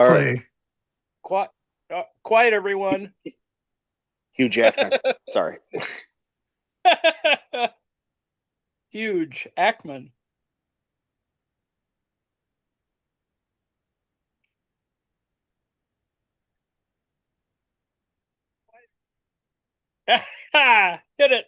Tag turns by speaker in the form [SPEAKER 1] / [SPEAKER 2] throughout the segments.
[SPEAKER 1] All right.
[SPEAKER 2] Play.
[SPEAKER 3] Quiet, quiet, everyone.
[SPEAKER 1] Hugh Jackman. Sorry.
[SPEAKER 3] Huge Ackman. Hit it.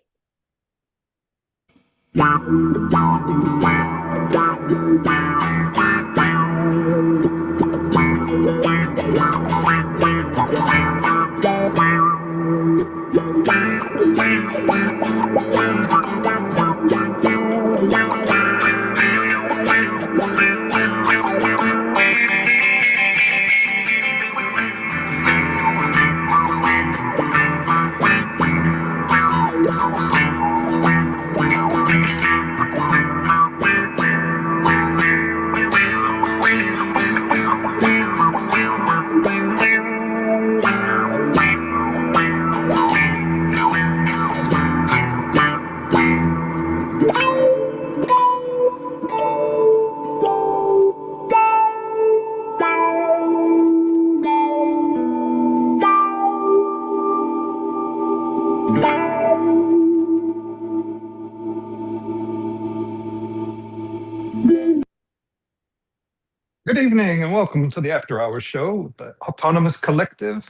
[SPEAKER 2] Good evening and welcome to the After Hours show with the Autonomous Collective.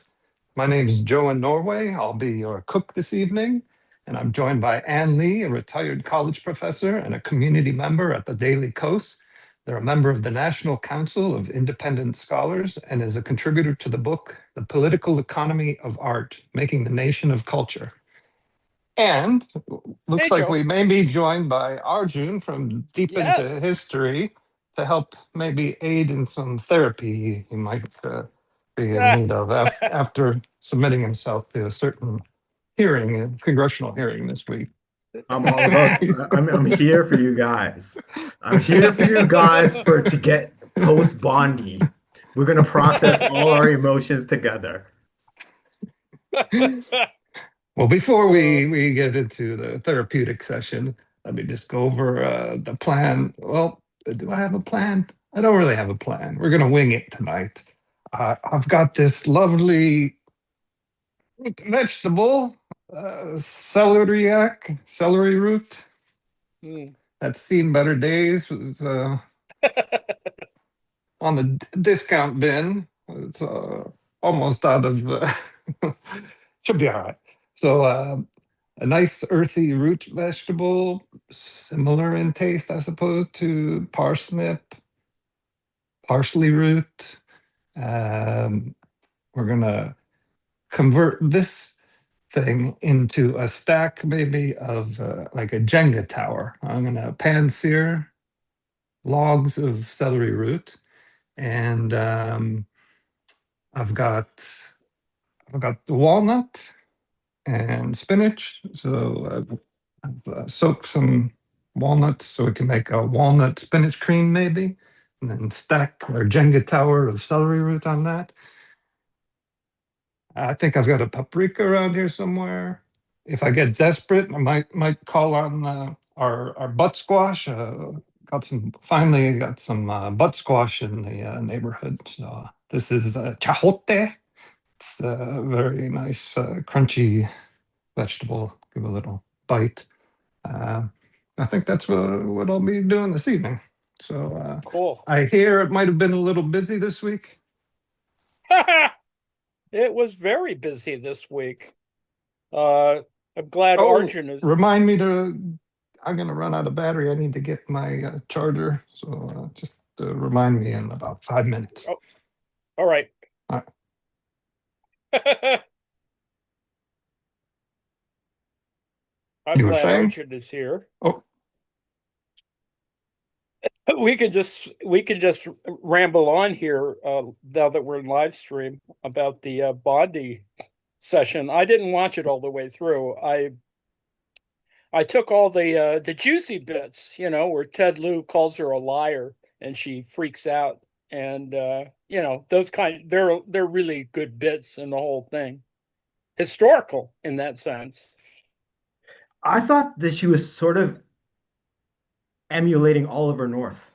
[SPEAKER 2] My name is Joe in Norway. I'll be your cook this evening. And I'm joined by Ann Lee, a retired college professor and a community member at the Daily Kos. They're a member of the National Council of Independent Scholars and is a contributor to the book, The Political Economy of Art, Making the Nation of Culture. And looks
[SPEAKER 3] Hey,
[SPEAKER 2] like
[SPEAKER 3] Joe.
[SPEAKER 2] we may be joined by Arjun from Deep into
[SPEAKER 3] Yes.
[SPEAKER 2] History to help maybe aid in some therapy he might be in
[SPEAKER 3] Ah,
[SPEAKER 2] need of after submitting himself to a certain hearing, a congressional hearing this week.
[SPEAKER 4] Look, I'm here for you guys. I'm here for you guys to get post Bondi. We're gonna process all our emotions together.
[SPEAKER 2] Well, before we get into the therapeutic session, let me just go over the plan. Well, do I have a plan? I don't really have a plan. We're going to wing it tonight. I've got this lovely vegetable, celery root.
[SPEAKER 3] Hmm.
[SPEAKER 2] That's seen better days. Was on the discount bin. It's almost out of. Should be all right. So a nice earthy root vegetable, similar in taste, I suppose, to parsnip, parsley root. We're gonna convert this thing into a stack, maybe of like a Jenga tower. I'm gonna pan sear logs of celery root, and I've got the walnut and spinach. So I've soaked some walnuts so we can make a walnut spinach cream maybe, and then stack our Jenga tower of celery root on that. I think I've got a paprika around here somewhere. If I get desperate, I might call on our butt squash. Finally got some butt squash in the neighborhood. So this is chahote. It's a very nice, crunchy vegetable. Give a little bite. Uh, I think that's what I'll be doing this evening. So
[SPEAKER 3] Cool.
[SPEAKER 2] I hear it might have been a little busy this week.
[SPEAKER 3] It was very busy this week. I'm glad
[SPEAKER 2] Oh,
[SPEAKER 3] Arjun is.
[SPEAKER 2] remind me to. I'm going to run out of battery. I need to get my charger. So just remind me in about 5 minutes.
[SPEAKER 3] Oh, all right.
[SPEAKER 2] All
[SPEAKER 3] I'm
[SPEAKER 2] You were
[SPEAKER 3] glad
[SPEAKER 2] saying?
[SPEAKER 3] Arjun is here.
[SPEAKER 2] Oh,
[SPEAKER 3] We can just ramble on here now that we're in live stream about the Bondi session. I didn't watch it all the way through. I took all the juicy bits, where Ted Lieu calls her a liar and she freaks out, and those they're really good bits in the whole thing, historical in that sense.
[SPEAKER 4] I thought that she was sort of emulating Oliver North.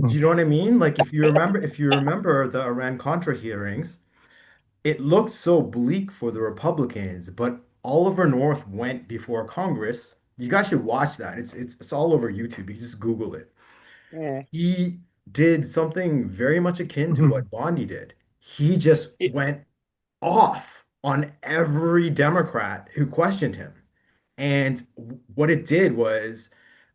[SPEAKER 4] Do you know what I mean? Like if you remember the Iran-Contra hearings, it looked so bleak for the Republicans, but Oliver North went before Congress. You guys should watch that. It's all over YouTube. You just Google it.
[SPEAKER 3] Mm.
[SPEAKER 4] He did something very much akin to
[SPEAKER 2] Mhm.
[SPEAKER 4] what Bondi did. He just
[SPEAKER 3] It-
[SPEAKER 4] went off on every Democrat who questioned him. And what it did was,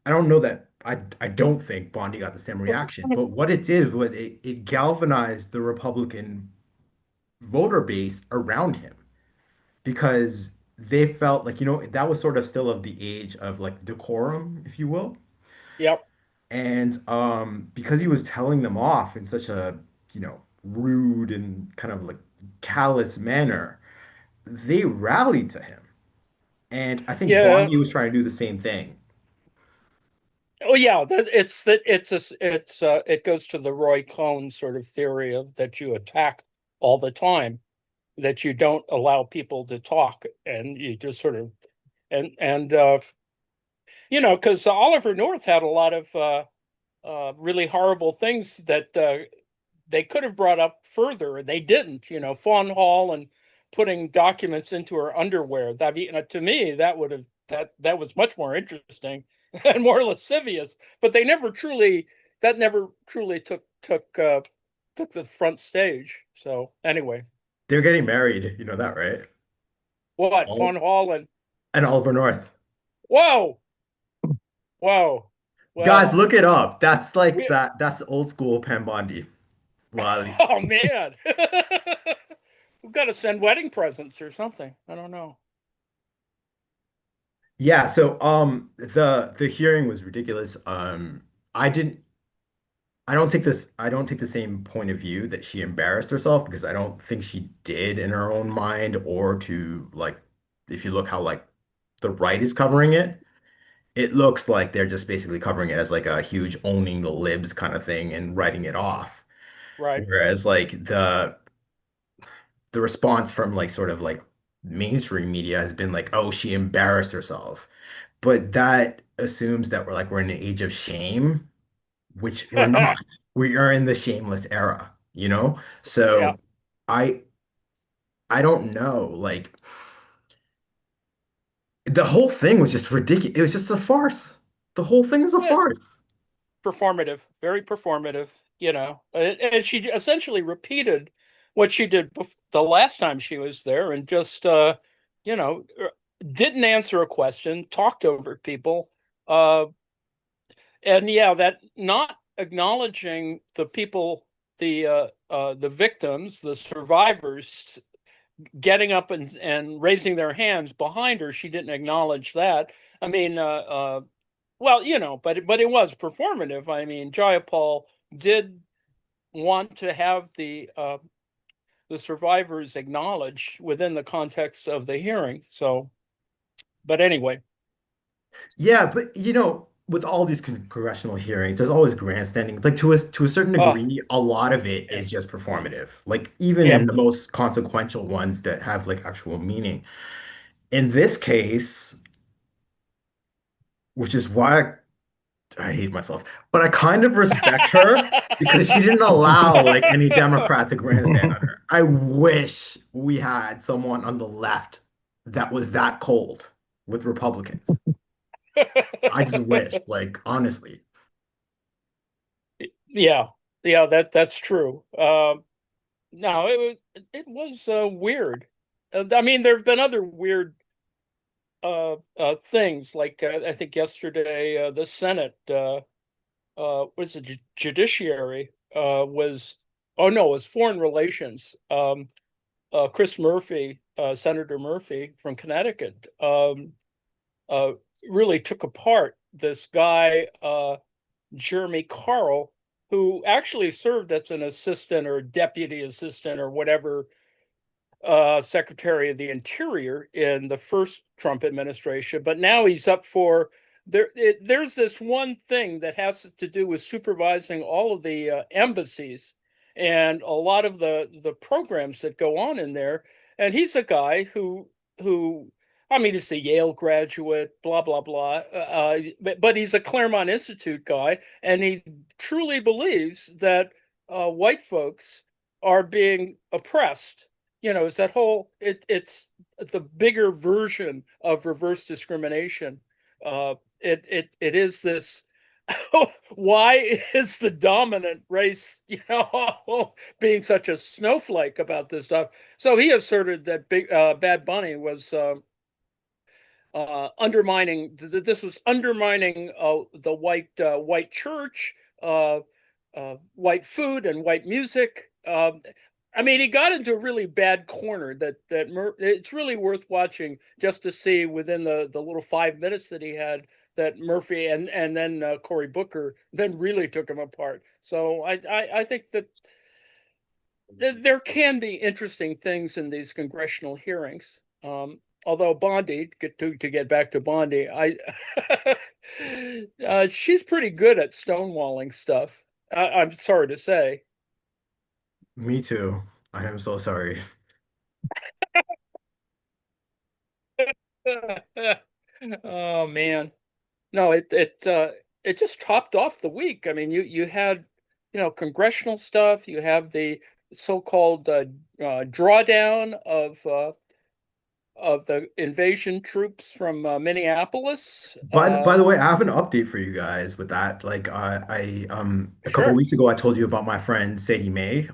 [SPEAKER 4] I don't know that I don't think Bondi got the same reaction, but what it did was it galvanized the Republican voter base around him because they felt like, that was sort of still of the age of like decorum, if you will.
[SPEAKER 3] Yep.
[SPEAKER 4] And because he was telling them off in such a, rude and kind of like callous manner, they rallied to him. And I think
[SPEAKER 3] Yeah.
[SPEAKER 4] Bondi was trying to do the same thing.
[SPEAKER 3] Oh yeah, it goes to the Roy Cohn sort of theory of that you attack all the time, that you don't allow people to talk, and you just sort of and because Oliver North had a lot of really horrible things that they could have brought up further, and they didn't. Fawn Hall and putting documents into her underwear. That to me, that was much more interesting and more lascivious. But that never truly took the front stage. So anyway,
[SPEAKER 4] They're getting married, you know that, right?
[SPEAKER 3] what
[SPEAKER 4] All
[SPEAKER 3] Fawn Hall
[SPEAKER 4] and Oliver North.
[SPEAKER 3] whoa, whoa,
[SPEAKER 4] Guys,
[SPEAKER 3] well,
[SPEAKER 4] look it up. That's like
[SPEAKER 3] we
[SPEAKER 4] that's old school Pam Bondi. Lolly.
[SPEAKER 3] oh man, we've got to send wedding presents or something. I don't know.
[SPEAKER 4] Yeah, so the hearing was ridiculous. I didn't I don't take the same point of view that she embarrassed herself because I don't think she did in her own mind or to like if you look how like the right is covering it, it looks like they're just basically covering it as like a huge owning the libs kind of thing and writing it off.
[SPEAKER 3] Right.
[SPEAKER 4] Whereas like the response from like sort of like mainstream media has been like, oh, she embarrassed herself. But that assumes that we're in an age of shame, which we're not. We are in the shameless era, you know?
[SPEAKER 3] Yeah.
[SPEAKER 4] So I I don't know. Like the whole thing was just ridiculous. It was just a farce. The whole thing is a
[SPEAKER 3] Yeah,
[SPEAKER 4] farce.
[SPEAKER 3] performative, very performative, and she essentially repeated what she did the last time she was there and just, you know, didn't answer a question, talked over people. Uh, and yeah, that not acknowledging the people, the victims, the survivors, getting up and raising their hands behind her. She didn't acknowledge that. I mean, well, but it was performative. I mean, Jayapal did want to have the survivors acknowledged within the context of the hearing. So, but anyway,
[SPEAKER 4] Yeah, but with all these congressional hearings, there's always grandstanding. Like to a certain
[SPEAKER 3] oh
[SPEAKER 4] degree, a lot of it
[SPEAKER 3] yeah,
[SPEAKER 4] is just performative. Like even
[SPEAKER 3] yeah,
[SPEAKER 4] in the most consequential ones that have like actual meaning. In this case, which is why I hate myself, but I kind of respect her because she didn't allow like any Democrat to grandstand on her. I wish we had someone on the left that was that cold with Republicans. I just wish, like honestly.
[SPEAKER 3] yeah, yeah. That's true. No, it was weird. I mean, there have been other weird things like I think yesterday the Senate was it judiciary was oh no, it was foreign relations. Chris Murphy, Senator Murphy from Connecticut, uh, really took apart this guy Jeremy Carl, who actually served as an assistant or deputy assistant or whatever, Secretary of the Interior in the first Trump administration, but now he's up for there's this one thing that has to do with supervising all of the embassies and a lot of the programs that go on in there, and he's a guy who I mean, he's a Yale graduate, blah, blah, blah. But he's a Claremont Institute guy, and he truly believes that white folks are being oppressed. It's that it's the bigger version of reverse discrimination. It is this. Why is the dominant race, being such a snowflake about this stuff? So he asserted that Bad Bunny was undermining. This was undermining the white church, white food, and white music. I mean, he got into a really bad corner it's really worth watching just to see within the little 5 minutes that he had that Murphy and then Cory Booker then really took him apart. So I think that there can be interesting things in these congressional hearings. Although Bondi, to get back to Bondi, she's pretty good at stonewalling stuff. I'm sorry to say.
[SPEAKER 4] Me too. I am so sorry.
[SPEAKER 3] Oh man. No, it just topped off the week. I mean, you had, congressional stuff. You have the so-called drawdown of the invasion troops from Minneapolis.
[SPEAKER 4] By the way, I have an update for you guys with that. Like a couple of
[SPEAKER 3] Sure.
[SPEAKER 4] weeks ago I told you about my friend Sadie Mae.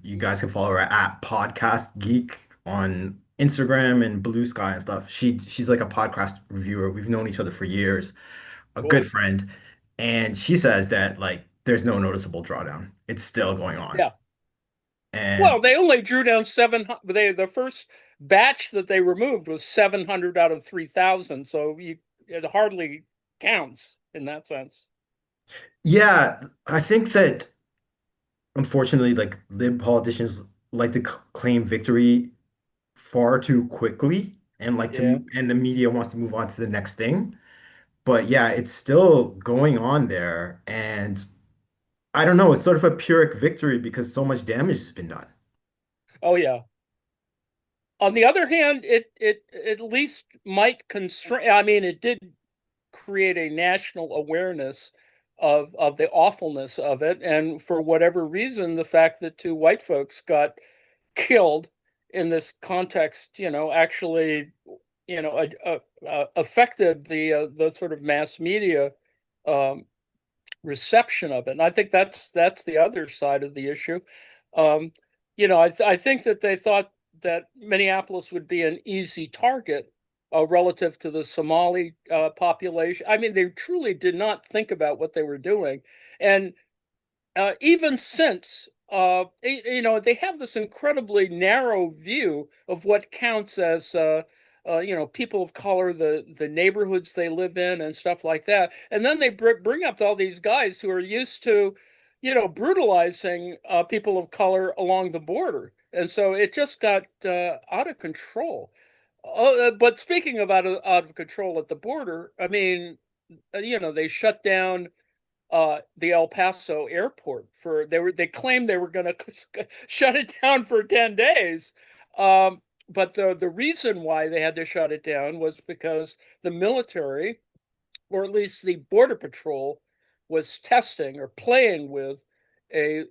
[SPEAKER 4] You guys can follow her at Podcast Geek on Instagram and Blue Sky and stuff. She's like a podcast reviewer. We've known each other for years, a good
[SPEAKER 3] Cool.
[SPEAKER 4] friend. And she says that like there's no noticeable drawdown. It's still going on.
[SPEAKER 3] Yeah.
[SPEAKER 4] And
[SPEAKER 3] Well, they only drew down 700. The first batch that they removed was 700 out of 3,000. So it hardly counts in that sense.
[SPEAKER 4] yeah, I think that unfortunately, like lib politicians like to claim victory far too quickly and like
[SPEAKER 3] Yeah.
[SPEAKER 4] and the media wants to move on to the next thing. But yeah, it's still going on there. And I don't know, it's sort of a Pyrrhic victory because so much damage has been done.
[SPEAKER 3] Oh yeah. On the other hand, it at least might constrain. I mean, it did create a national awareness of the awfulness of it, and for whatever reason, the fact that two white folks got killed in this context, actually, affected the sort of mass media um, reception of it. And I think that's the other side of the issue. Um, I think that they thought that Minneapolis would be an easy target relative to the Somali population. I mean, they truly did not think about what they were doing. And even since they have this incredibly narrow view of what counts as people of color, the neighborhoods they live in, and stuff like that. And then they bring up all these guys who are used to, brutalizing people of color along the border, and so it just got out of control. But speaking of out of control at the border, I mean, they shut down the El Paso airport they claimed they were going to shut it down for 10 days. But the reason why they had to shut it down was because the military, or at least the border patrol, was testing or playing with a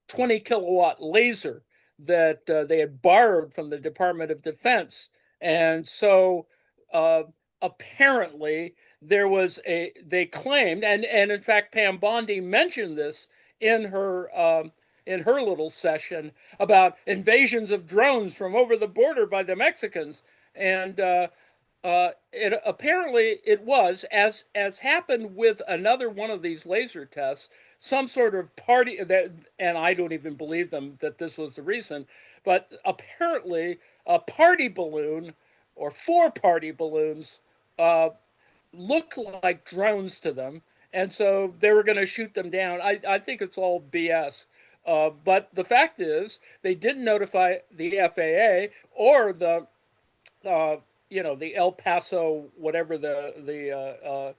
[SPEAKER 3] 20 kilowatt laser that they had borrowed from the Department of Defense. And so uh, apparently they claimed, and in fact, Pam Bondi mentioned this in her little session about invasions of drones from over the border by the Mexicans. And it apparently it was, as happened with another one of these laser tests, some sort of party that, and I don't even believe them that this was the reason, but apparently a party balloon or four party balloons uh, look like drones to them, and so they were going to shoot them down. I think it's all BS. But the fact is, they didn't notify the FAA or the El Paso, whatever the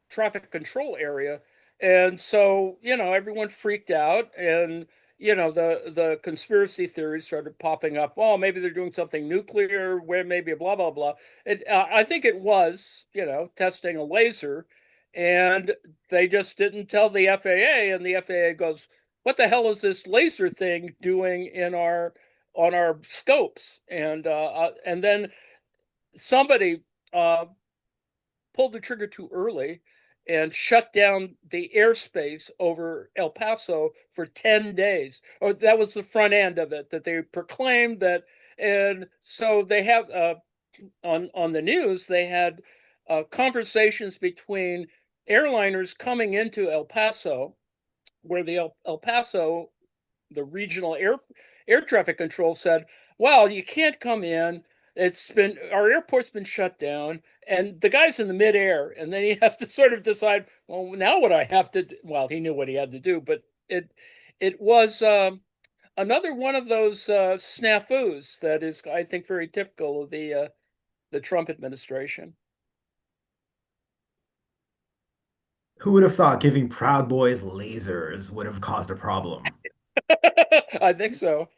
[SPEAKER 3] traffic control area. And so, everyone freaked out, and, the conspiracy theories started popping up. Oh, maybe they're doing something nuclear, where maybe blah blah blah. I think it was, testing a laser, and they just didn't tell the FAA, and the FAA goes, "What the hell is this laser thing doing in our on our scopes?" And then somebody pulled the trigger too early and shut down the airspace over El Paso for 10 days. Or that was the front end of it, that they proclaimed that. And so they have on the news, they had conversations between airliners coming into El Paso, where the El Paso, the regional air traffic control said, "Well, you can't come in. Our airport's been shut down." And the guy's in the midair, and then he has to sort of decide, well, now what I have to do. Well, he knew what he had to do, but it was another one of those snafus that is, I think, very typical of the Trump administration.
[SPEAKER 4] Who would have thought giving Proud Boys lasers would have caused a problem?
[SPEAKER 3] I think so.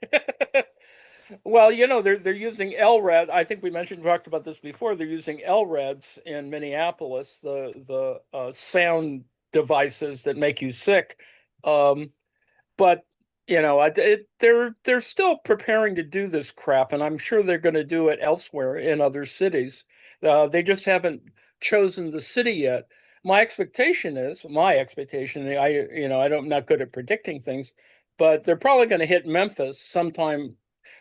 [SPEAKER 3] Well, they're using LRAD. I think we talked about this before. They're using LRADs in Minneapolis, the sound devices that make you sick. But they're still preparing to do this crap, and I'm sure they're going to do it elsewhere in other cities. They just haven't chosen the city yet. My expectation, I'm not good at predicting things, but they're probably going to hit Memphis sometime,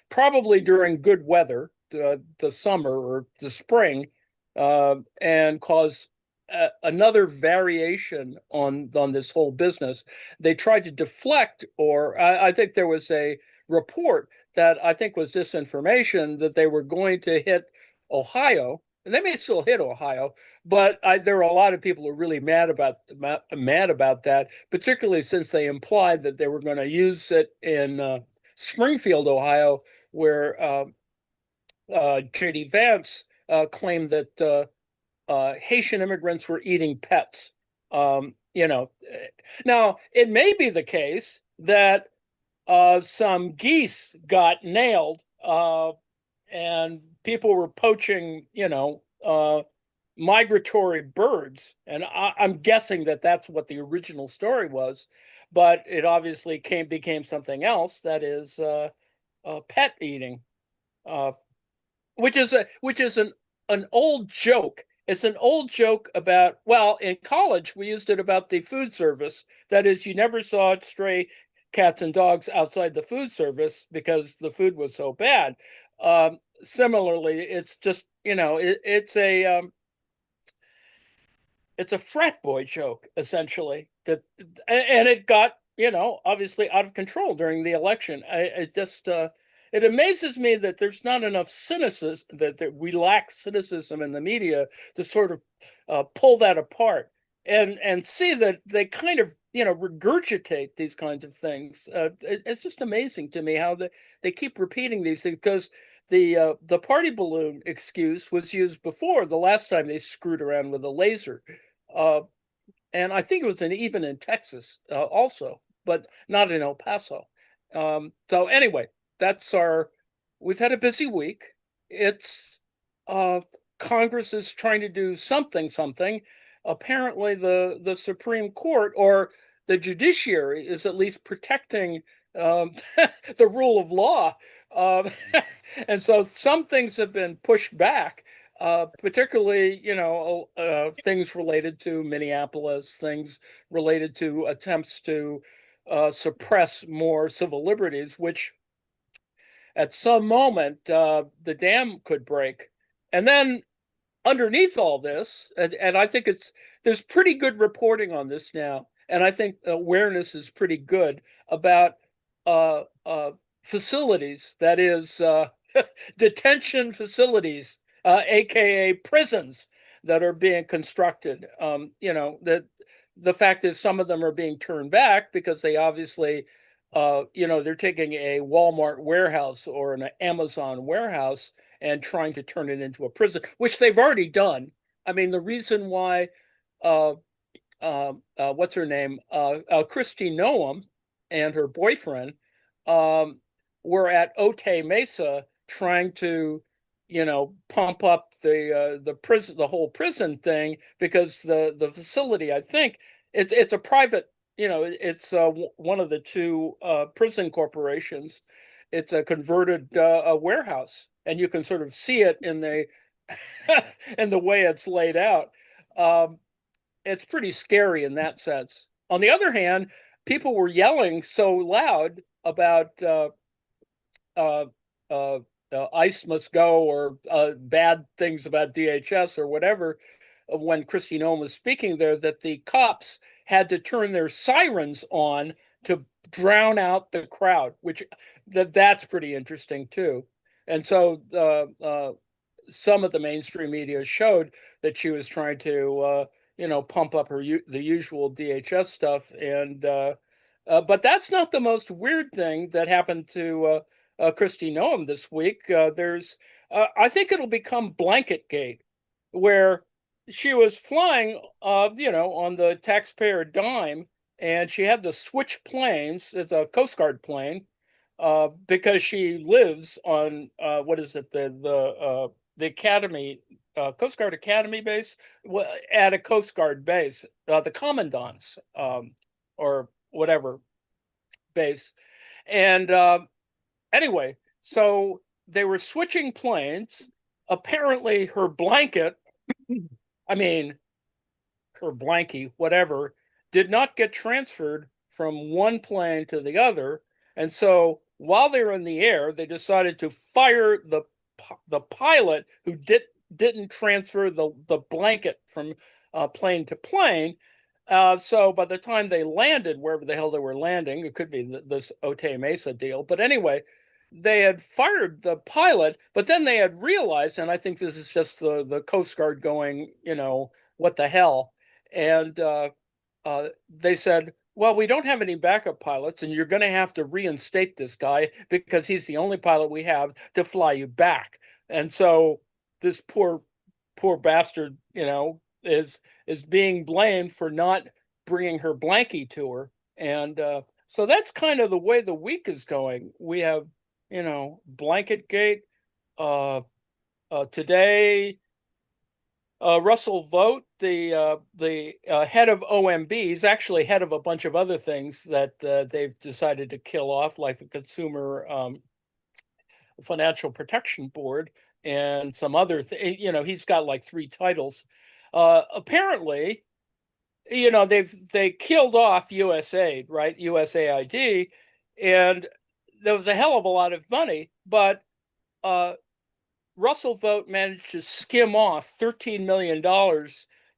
[SPEAKER 3] probably during good weather, the summer or the spring, and cause another variation on this whole business. They tried to deflect, or I think there was a report that I think was disinformation, that they were going to hit Ohio, and they may still hit Ohio, but there are a lot of people who are really mad about that, particularly since they implied that they were going to use it in Springfield, Ohio, where J.D. Vance claimed that Haitian immigrants were eating pets. Now it may be the case that some geese got nailed, and people were poaching, migratory birds, and I'm guessing that that's what the original story was, but it obviously became something else, that is pet eating, uh, which is an old joke. It's an old joke about, well, in college we used it about the food service. That is, you never saw stray cats and dogs outside the food service because the food was so bad. Similarly, it's just, it's a frat boy joke, essentially, and it got, obviously out of control during the election. It amazes me that there's not enough cynicism, that we lack cynicism in the media to sort of pull that apart and see that they kind of, regurgitate these kinds of things. It's just amazing to me how they keep repeating these things, because the party balloon excuse was used before, the last time they screwed around with a laser. And I think it was even in Texas also, but not in El Paso. So anyway, we've had a busy week. It's Congress is trying to do something. Apparently the Supreme Court, or the judiciary, is at least protecting the rule of law. And so some things have been pushed back, particularly, things related to Minneapolis, things related to attempts to suppress more civil liberties, which at some moment the dam could break. And then underneath all this, and I think there's pretty good reporting on this now, and I think awareness is pretty good about facilities, that is, detention facilities, aka prisons, that are being constructed. That the fact is, some of them are being turned back because they obviously, they're taking a Walmart warehouse or an Amazon warehouse and trying to turn it into a prison, which they've already done. I mean, the reason why, what's her name, Kristi Noem and her boyfriend were at Otay Mesa trying to, pump up the prison, the whole prison thing, because the facility, I think it's a private, it's one of the two prison corporations. It's a converted a warehouse, and you can sort of see it in the in the way it's laid out. Um, it's pretty scary in that sense. On the other hand, people were yelling so loud about uh, uh, ICE must go, or bad things about DHS or whatever, when Kristi Noem was speaking there, that the cops had to turn their sirens on to drown out the crowd, which that's pretty interesting too. And so some of the mainstream media showed that she was trying to, pump up the usual DHS stuff, and but that's not the most weird thing that happened to Kristi Noem this week. I think it'll become Blanket Gate, where she was flying, on the taxpayer dime, and she had to switch planes. It's a Coast Guard plane, because she lives on what is it, the Academy, Coast Guard Academy base, at a Coast Guard base, the Commandant's, or whatever base. And anyway, so they were switching planes. Apparently, her blanket, I mean, her blankie, whatever, did not get transferred from one plane to the other. And so while they were in the air, they decided to fire the pilot who didn't transfer the blanket from plane to plane. So by the time they landed, wherever the hell they were landing, it could be this Otay Mesa deal. But anyway, they had fired the pilot, but then they had realized, and I think this is just the Coast Guard going, what the hell? And they said, well, we don't have any backup pilots, and you're going to have to reinstate this guy because he's the only pilot we have to fly you back. And so this poor bastard, is being blamed for not bringing her blankie to her. And so that's kind of the way the week is going. We have, Blanket Gate. Today, Russell Vogt, the head of OMB, is actually head of a bunch of other things that they've decided to kill off, like the Consumer Financial Protection Board and some other he's got like 3 titles. Apparently, they killed off USAID, right? USAID, and there was a hell of a lot of money, but Russell Vogt managed to skim off $13 million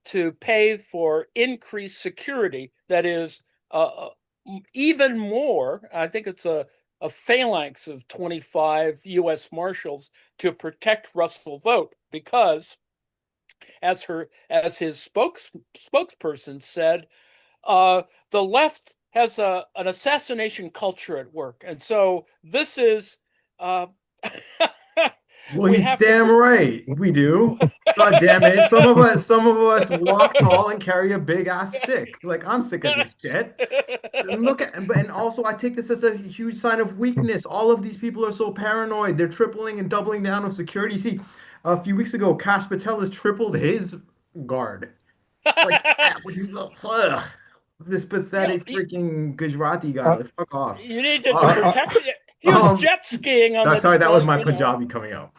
[SPEAKER 3] to pay for increased security. That is even more. I think it's a phalanx of 25 U.S. Marshals to protect Russell Vogt, because, as his spokesperson said, the left has an assassination culture at work, and so this is.
[SPEAKER 4] Well, he's damn right. We do. God damn it. Some of us walk tall and carry a big ass stick. Like, I'm sick of this shit. And and also I take this as a huge sign of weakness. All of these people are so paranoid. They're tripling and doubling down on security. See, a few weeks ago, Kash Patel has tripled his guard. Like, ugh, this pathetic freaking Gujarati guy. Like, fuck off.
[SPEAKER 3] You need to protect it. He was jet skiing on
[SPEAKER 4] sorry, that was my Punjabi coming out.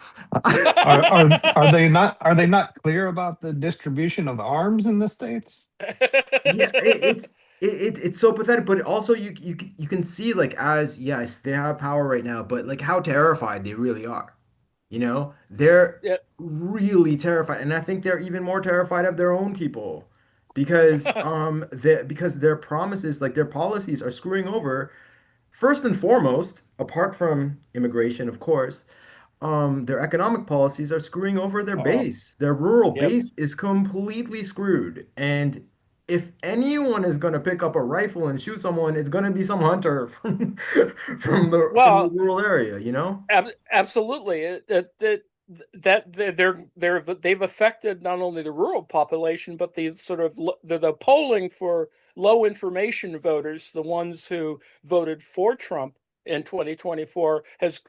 [SPEAKER 2] Are they not clear about the distribution of arms in the States?
[SPEAKER 4] Yeah, it's so pathetic, but also you can see, like, as yes, they have power right now, but like how terrified they really are. They're really terrified, and I think they're even more terrified of their own people, because because their promises, like their policies, are screwing over. First and foremost, apart from immigration, of course, their economic policies are screwing over their base. Their rural base is completely screwed. And if anyone is going to pick up a rifle and shoot someone, it's going to be some hunter from the rural area,
[SPEAKER 3] Absolutely. They've affected not only the rural population, but the sort of the polling for low information voters, the ones who voted for Trump, in 2024 has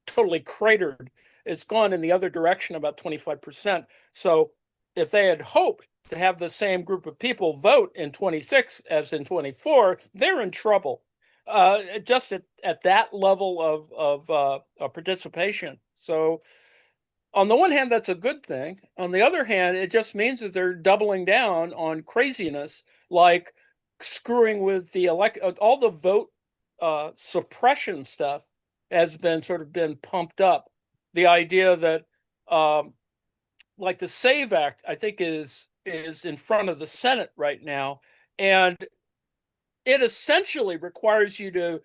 [SPEAKER 3] totally cratered. It's gone in the other direction about 25%. So if they had hoped to have the same group of people vote in 26 as in 24, they're in trouble. Just at that level of participation. So on the one hand, that's a good thing. On the other hand, it just means that they're doubling down on craziness, like screwing with the all the vote suppression stuff has been pumped up. The idea that like the Save Act, I think is in front of the Senate right now, and it essentially requires you to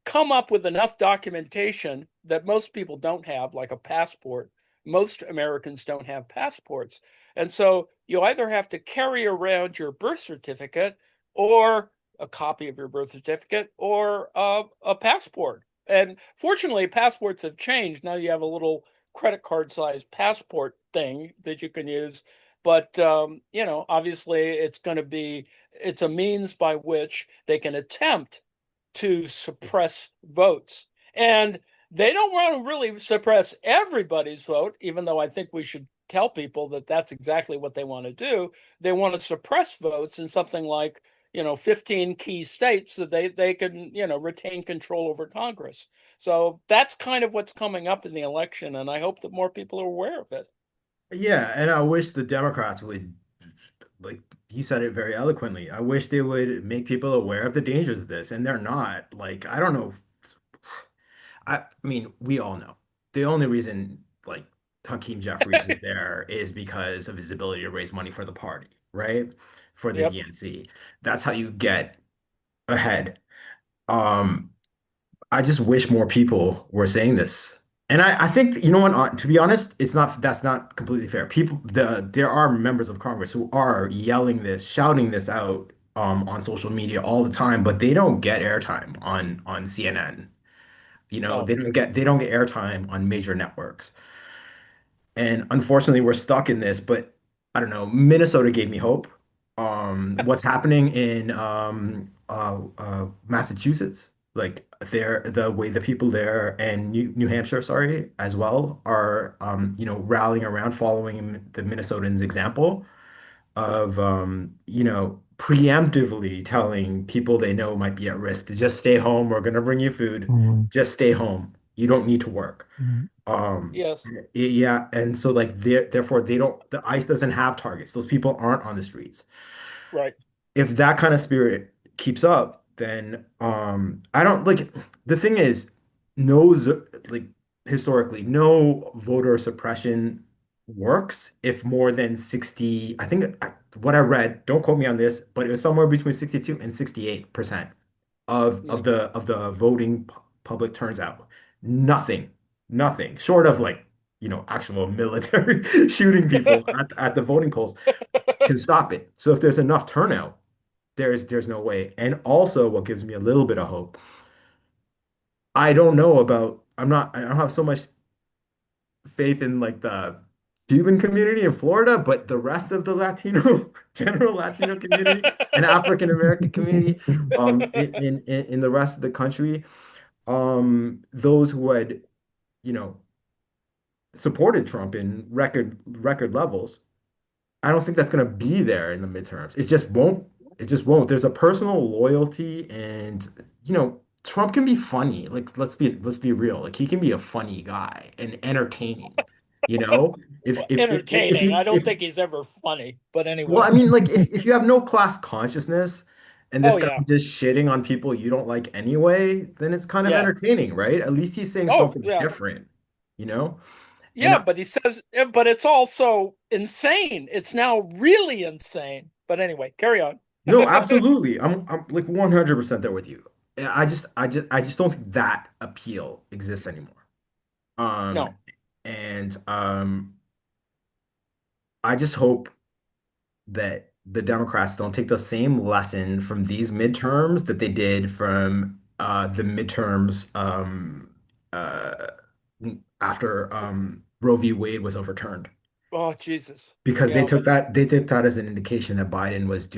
[SPEAKER 3] come up with enough documentation that most people don't have, like a passport. Most Americans don't have passports. And so you either have to carry around your birth certificate or a copy of your birth certificate or a passport. And fortunately, passports have changed. Now you have a little credit card sized passport thing that you can use. But, obviously it's a means by which they can attempt to suppress votes. And they don't want to really suppress everybody's vote, even though I think we should tell people that that's exactly what they want to do. They want to suppress votes in something like, 15 key states so they can, retain control over Congress. So that's kind of what's coming up in the election. And I hope that more people are aware of it.
[SPEAKER 4] Yeah, and I wish the Democrats would, like you said it very eloquently. I wish they would make people aware of the dangers of this, and they're not. Like, I don't know. I mean, we all know. The only reason like Hakeem Jeffries is there is because of his ability to raise money for the party, right? For the
[SPEAKER 3] Yep.
[SPEAKER 4] DNC. That's how you get ahead. Um, I just wish more people were saying this. And I think, you know what, to be honest, that's not completely fair. There are members of Congress who are yelling this, shouting this out on social media all the time, but they don't get airtime on CNN.
[SPEAKER 3] No.
[SPEAKER 4] They don't get airtime on major networks. And unfortunately, we're stuck in this, but I don't know. Minnesota gave me hope. What's happening in Massachusetts, like the way the people there and New Hampshire, sorry, as well, are rallying around following the Minnesotans' example of preemptively telling people they know might be at risk to just stay home. We're gonna bring you food.
[SPEAKER 2] Mhm.
[SPEAKER 4] Just stay home. You don't need to work.
[SPEAKER 2] Mhm.
[SPEAKER 4] Um,
[SPEAKER 3] Yes.
[SPEAKER 4] yeah, and so like therefore they don't the ICE doesn't have targets. Those people aren't on the streets.
[SPEAKER 3] Right.
[SPEAKER 4] If that kind of spirit keeps up, then I don't like the thing is like historically no voter suppression works if more than 60, I think what I read, don't quote me on this, but it was somewhere between 62 and 68%
[SPEAKER 3] Mm.
[SPEAKER 4] of the voting public turns out. Nothing, nothing short of like, actual military shooting people at the voting polls can stop it. So if there's enough turnout, there's no way. And also what gives me a little bit of hope, I don't know about I don't have so much faith in like the Cuban community in Florida, but the rest of the Latino, general Latino community and African American community in the rest of the country, those who had, you know, supported Trump in record levels, I don't think that's going to be there in the midterms. It just won't. It just won't. There's a personal loyalty, and Trump can be funny. Like let's be real. Like he can be a funny guy and entertaining. You know,
[SPEAKER 3] Well, entertaining. I don't
[SPEAKER 4] if
[SPEAKER 3] think he's ever funny, but
[SPEAKER 4] well,
[SPEAKER 3] anyway.
[SPEAKER 4] I mean, like if you have no class consciousness and this
[SPEAKER 3] Oh
[SPEAKER 4] guy
[SPEAKER 3] yeah.
[SPEAKER 4] just shitting on people you don't like anyway, then it's kind of
[SPEAKER 3] Yeah.
[SPEAKER 4] entertaining, right? At least he's saying
[SPEAKER 3] Oh
[SPEAKER 4] something
[SPEAKER 3] yeah.
[SPEAKER 4] different, you know? And
[SPEAKER 3] Yeah, but he says, but it's also insane. It's now really insane. But anyway, carry on.
[SPEAKER 4] no, absolutely. I'm like 100% there with you. I just don't think that appeal exists anymore. Um
[SPEAKER 3] No.
[SPEAKER 4] and I just hope that the Democrats don't take the same lesson from these midterms that they did from the midterms uh after Roe v. Wade was overturned.
[SPEAKER 3] Oh Jesus.
[SPEAKER 4] Because
[SPEAKER 3] Yeah.
[SPEAKER 4] they took that as an indication that Biden was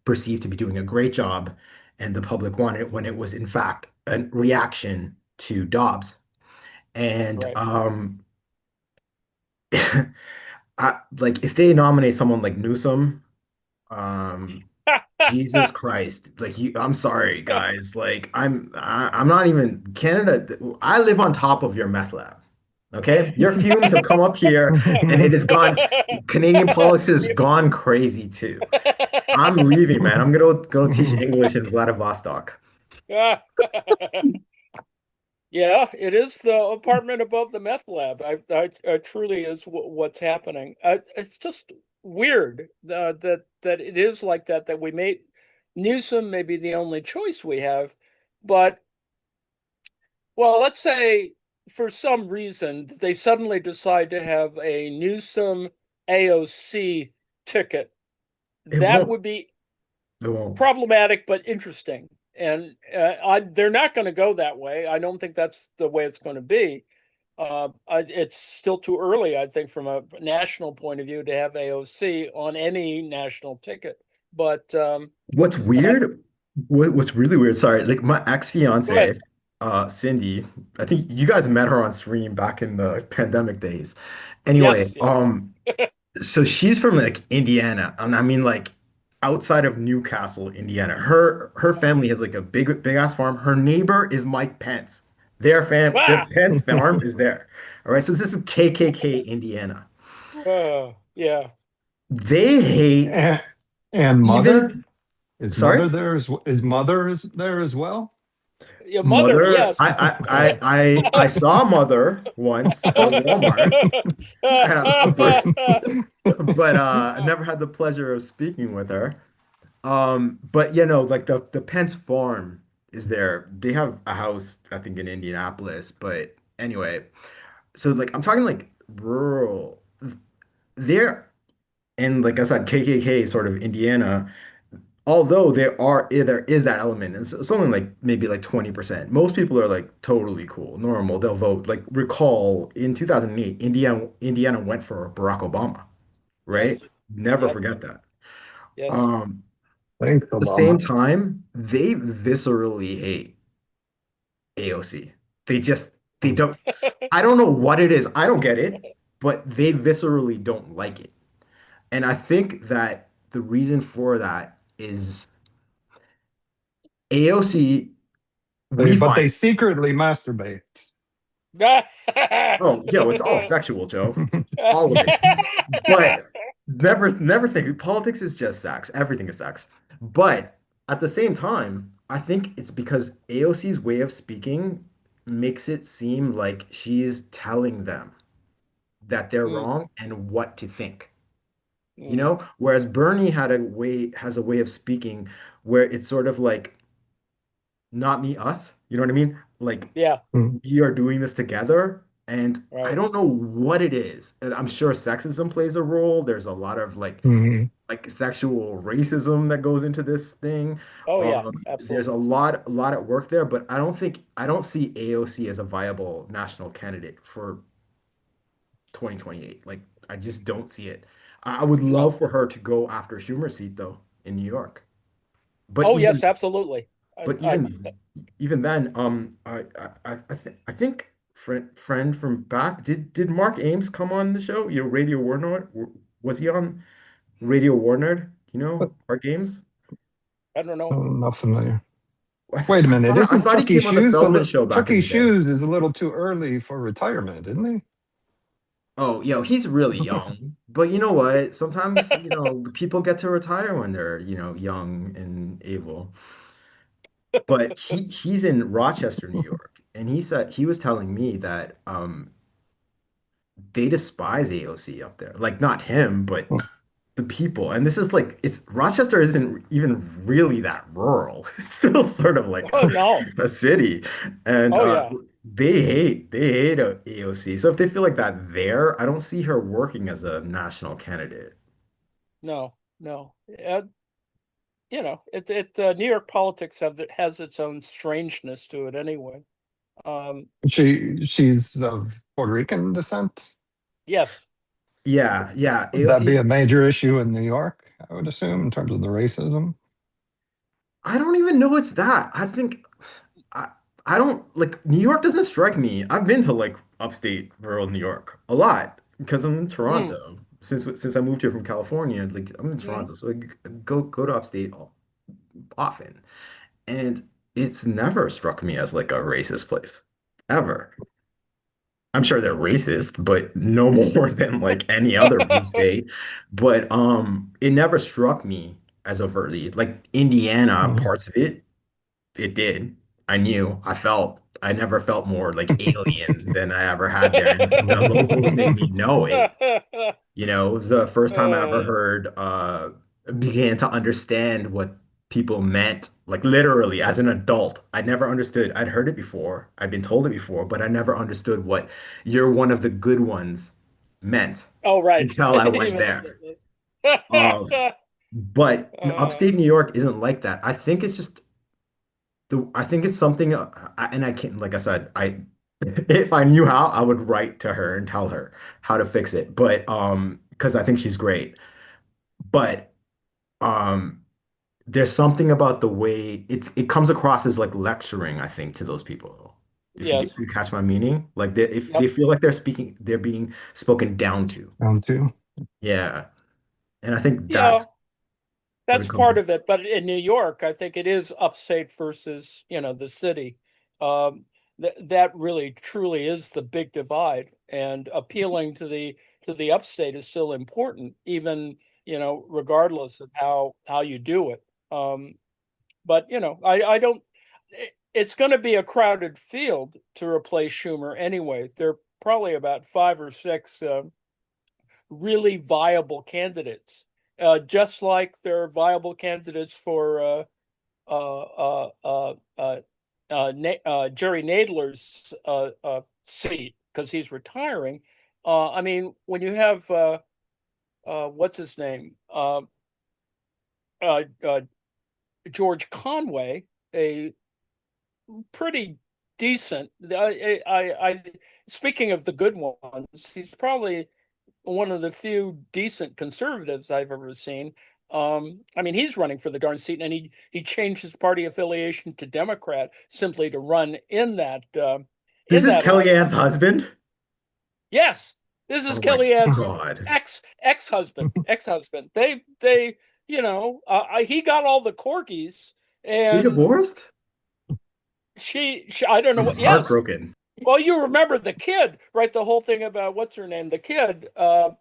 [SPEAKER 4] perceived to be doing a great job and the public wanted it when it was in fact a reaction to Dobbs. And
[SPEAKER 3] Right.
[SPEAKER 4] like if they nominate someone like Newsom, um, Jesus Christ, like I'm sorry, guys. Like I'm not even Canada. I live on top of your meth lab. Okay, your fumes have come up here, and it has gone. Canadian politics has gone crazy too. I'm leaving, man. I'm gonna go teach English in Vladivostok.
[SPEAKER 3] Yeah, it is the apartment above the meth lab. I truly is what's happening. It's just weird that it is like that. That we made Newsom maybe the only choice we have, but well, let's say for some reason they suddenly decide to have a Newsom AOC ticket.
[SPEAKER 4] It
[SPEAKER 3] That
[SPEAKER 4] won't.
[SPEAKER 3] would be
[SPEAKER 4] It won't.
[SPEAKER 3] problematic but interesting. And they're not going to go that way. I don't think that's the way it's going to be. It's still too early, I think, from a national point of view, to have AOC on any national ticket. But
[SPEAKER 4] What's
[SPEAKER 3] but
[SPEAKER 4] weird, what's really weird, sorry, like my
[SPEAKER 3] go ahead.
[SPEAKER 4] ex-fiance, Cindy, I think you guys met her on stream back in the pandemic days. Anyway,
[SPEAKER 3] Yes, yes.
[SPEAKER 4] so she's from like Indiana, and I mean like outside of Newcastle, Indiana. Her family has like a big ass farm. Her neighbor is Mike Pence. Their
[SPEAKER 3] Ah,
[SPEAKER 4] Pence farm is there. All right, so this is KKK Indiana.
[SPEAKER 3] yeah.
[SPEAKER 4] They hate
[SPEAKER 2] and, and mother?
[SPEAKER 4] even,
[SPEAKER 2] Is
[SPEAKER 4] sorry?
[SPEAKER 2] mother there is mother is there as well?
[SPEAKER 3] Your mother,
[SPEAKER 4] Mother,
[SPEAKER 3] yes.
[SPEAKER 4] I saw Mother once at Walmart, but I never had the pleasure of speaking with her. But you know, like the Pence farm is there. They have a house, I think, in Indianapolis. But anyway, so like I'm talking like rural. There, and like I said, KKK sort of Indiana. Although there is that element, it's only like maybe like 20%. Most people are like totally cool, normal. They'll vote. Like recall in 2008, Indiana went for Barack Obama, right?
[SPEAKER 3] Yes.
[SPEAKER 4] Never
[SPEAKER 3] Yep.
[SPEAKER 4] forget that.
[SPEAKER 3] Yes.
[SPEAKER 4] Um,
[SPEAKER 2] Thanks,
[SPEAKER 4] at the same
[SPEAKER 2] Obama.
[SPEAKER 4] time, they viscerally hate AOC. They just they don't I don't know what it is. I don't get it, but they viscerally don't like it. And I think that the reason for that is AOC, we
[SPEAKER 2] But
[SPEAKER 4] find.
[SPEAKER 2] they secretly masturbate.
[SPEAKER 4] Oh, yo, it's all sexual, Joe. It's all of it. But never think politics is just sex. Everything is sex. But at the same time, I think it's because AOC's way of speaking makes it seem like she's telling them that they're
[SPEAKER 3] Mm,
[SPEAKER 4] wrong and what to think. You
[SPEAKER 3] mm.
[SPEAKER 4] know? Whereas Bernie has a way of speaking where it's sort of like not me, us. You know what I mean? Like
[SPEAKER 3] Yeah,
[SPEAKER 4] we are doing this together. And I
[SPEAKER 3] right.
[SPEAKER 4] don't know what it is. And I'm sure sexism plays a role. There's a lot of
[SPEAKER 2] Mhm.
[SPEAKER 4] like sexual racism that goes into this thing.
[SPEAKER 3] Oh yeah,
[SPEAKER 4] There's
[SPEAKER 3] absolutely.
[SPEAKER 4] a lot at work there, but I don't see AOC as a viable national candidate for 2028. Like I just don't see it. I would
[SPEAKER 3] No.
[SPEAKER 4] love for her to go after Schumer's seat though in New York. But
[SPEAKER 3] Oh
[SPEAKER 4] even
[SPEAKER 3] yes, absolutely.
[SPEAKER 4] But
[SPEAKER 3] I
[SPEAKER 4] even then, I think friend from back did Mark Ames come on the show? You know, Radio Warner was he on Radio Warner? You know, Mark Ames?
[SPEAKER 3] I don't know.
[SPEAKER 2] I'm not familiar. Wait a minute,
[SPEAKER 4] I
[SPEAKER 2] isn't
[SPEAKER 4] thought he
[SPEAKER 2] Chucky
[SPEAKER 4] came on the
[SPEAKER 2] Shoes
[SPEAKER 4] Feldman show back in
[SPEAKER 2] Chucky
[SPEAKER 4] the day.
[SPEAKER 2] Shoes is a little too early for retirement, isn't he?
[SPEAKER 4] Oh, yo, he's really young. But you know what? Sometimes, you know, people get to retire when they're, you know, young and able. But he's in Rochester, New York, and he was telling me that they despise AOC up there. Like not him, but the people. And this is like it's Rochester isn't even really that rural. It's still sort of like
[SPEAKER 3] Oh no.
[SPEAKER 4] a city. And
[SPEAKER 3] Oh yeah.
[SPEAKER 4] they hate AOC. So if they feel like that there, I don't see her working as a national candidate.
[SPEAKER 3] No. No. New York politics has its own strangeness to it anyway. Um,
[SPEAKER 2] She's of Puerto Rican descent.
[SPEAKER 3] yes.
[SPEAKER 4] Yeah,
[SPEAKER 2] Would that be
[SPEAKER 4] AOC.
[SPEAKER 2] a major issue in New York, I would assume, in terms of the racism?
[SPEAKER 4] I don't even know it's that. I think I I don't like New York doesn't strike me. I've been to like upstate rural New York a lot because I'm in
[SPEAKER 3] Mm,
[SPEAKER 4] Toronto. Since I moved here from California, like I'm in
[SPEAKER 3] mm.
[SPEAKER 4] Toronto, so go to upstate often. And it's never struck me as like a racist place. Ever. I'm sure they're racist, but no more than like any other blue state. But it never struck me as overtly. Like Indiana,
[SPEAKER 2] Mm.
[SPEAKER 4] parts of it did. I knew. I never felt more like alien than I ever had there. And the locals made me know it. You know, it was the first time I ever
[SPEAKER 3] Uh,
[SPEAKER 4] heard began to understand what people meant, like literally as an adult. I never understood. I'd heard it before, I'd been told it before, but I never understood what "you're one of the good ones" meant
[SPEAKER 3] oh, right.
[SPEAKER 4] until I went
[SPEAKER 3] Even
[SPEAKER 4] there. But upstate New York isn't like that. I think it's something, and I can't, like I said, if I knew how, I would write to her and tell her how to fix it. But because I think she's great. But um, there's something about the way it comes across as like lecturing, I think, to those people. If
[SPEAKER 3] yes.
[SPEAKER 4] you catch my meaning, like if they
[SPEAKER 3] Yep.
[SPEAKER 4] feel like they're being spoken down to.
[SPEAKER 2] Down to.
[SPEAKER 4] Yeah, and I think
[SPEAKER 3] Yeah.
[SPEAKER 4] that's what
[SPEAKER 3] That's
[SPEAKER 4] it comes.
[SPEAKER 3] part of it, but in New York, I think it is upstate versus, the city. That really truly is the big divide, and appealing to the upstate is still important, even, regardless of how you do it. But I don't. It's going to be a crowded field to replace Schumer anyway. There are probably about five or six really viable candidates, just like there are viable candidates for Jerry Nadler's seat because he's retiring. I mean, when you have what's his name, uh, uh, George Conway, a pretty decent. Speaking of the good ones, he's probably one of the few decent conservatives I've ever seen. I mean, he's running for the darn seat, and he changed his party affiliation to Democrat simply to run
[SPEAKER 4] This
[SPEAKER 3] in
[SPEAKER 4] is
[SPEAKER 3] that
[SPEAKER 4] Kellyanne's
[SPEAKER 3] election.
[SPEAKER 4] husband.
[SPEAKER 3] Yes, this is
[SPEAKER 4] Oh my
[SPEAKER 3] Kellyanne's
[SPEAKER 4] God.
[SPEAKER 3] ex husband. They he got all the corgis,
[SPEAKER 4] They
[SPEAKER 3] and
[SPEAKER 4] divorced?
[SPEAKER 3] she I don't know
[SPEAKER 4] I'm
[SPEAKER 3] what. Yes,
[SPEAKER 4] heartbroken.
[SPEAKER 3] well, you remember the kid, right? The whole thing about what's her name, the kid, who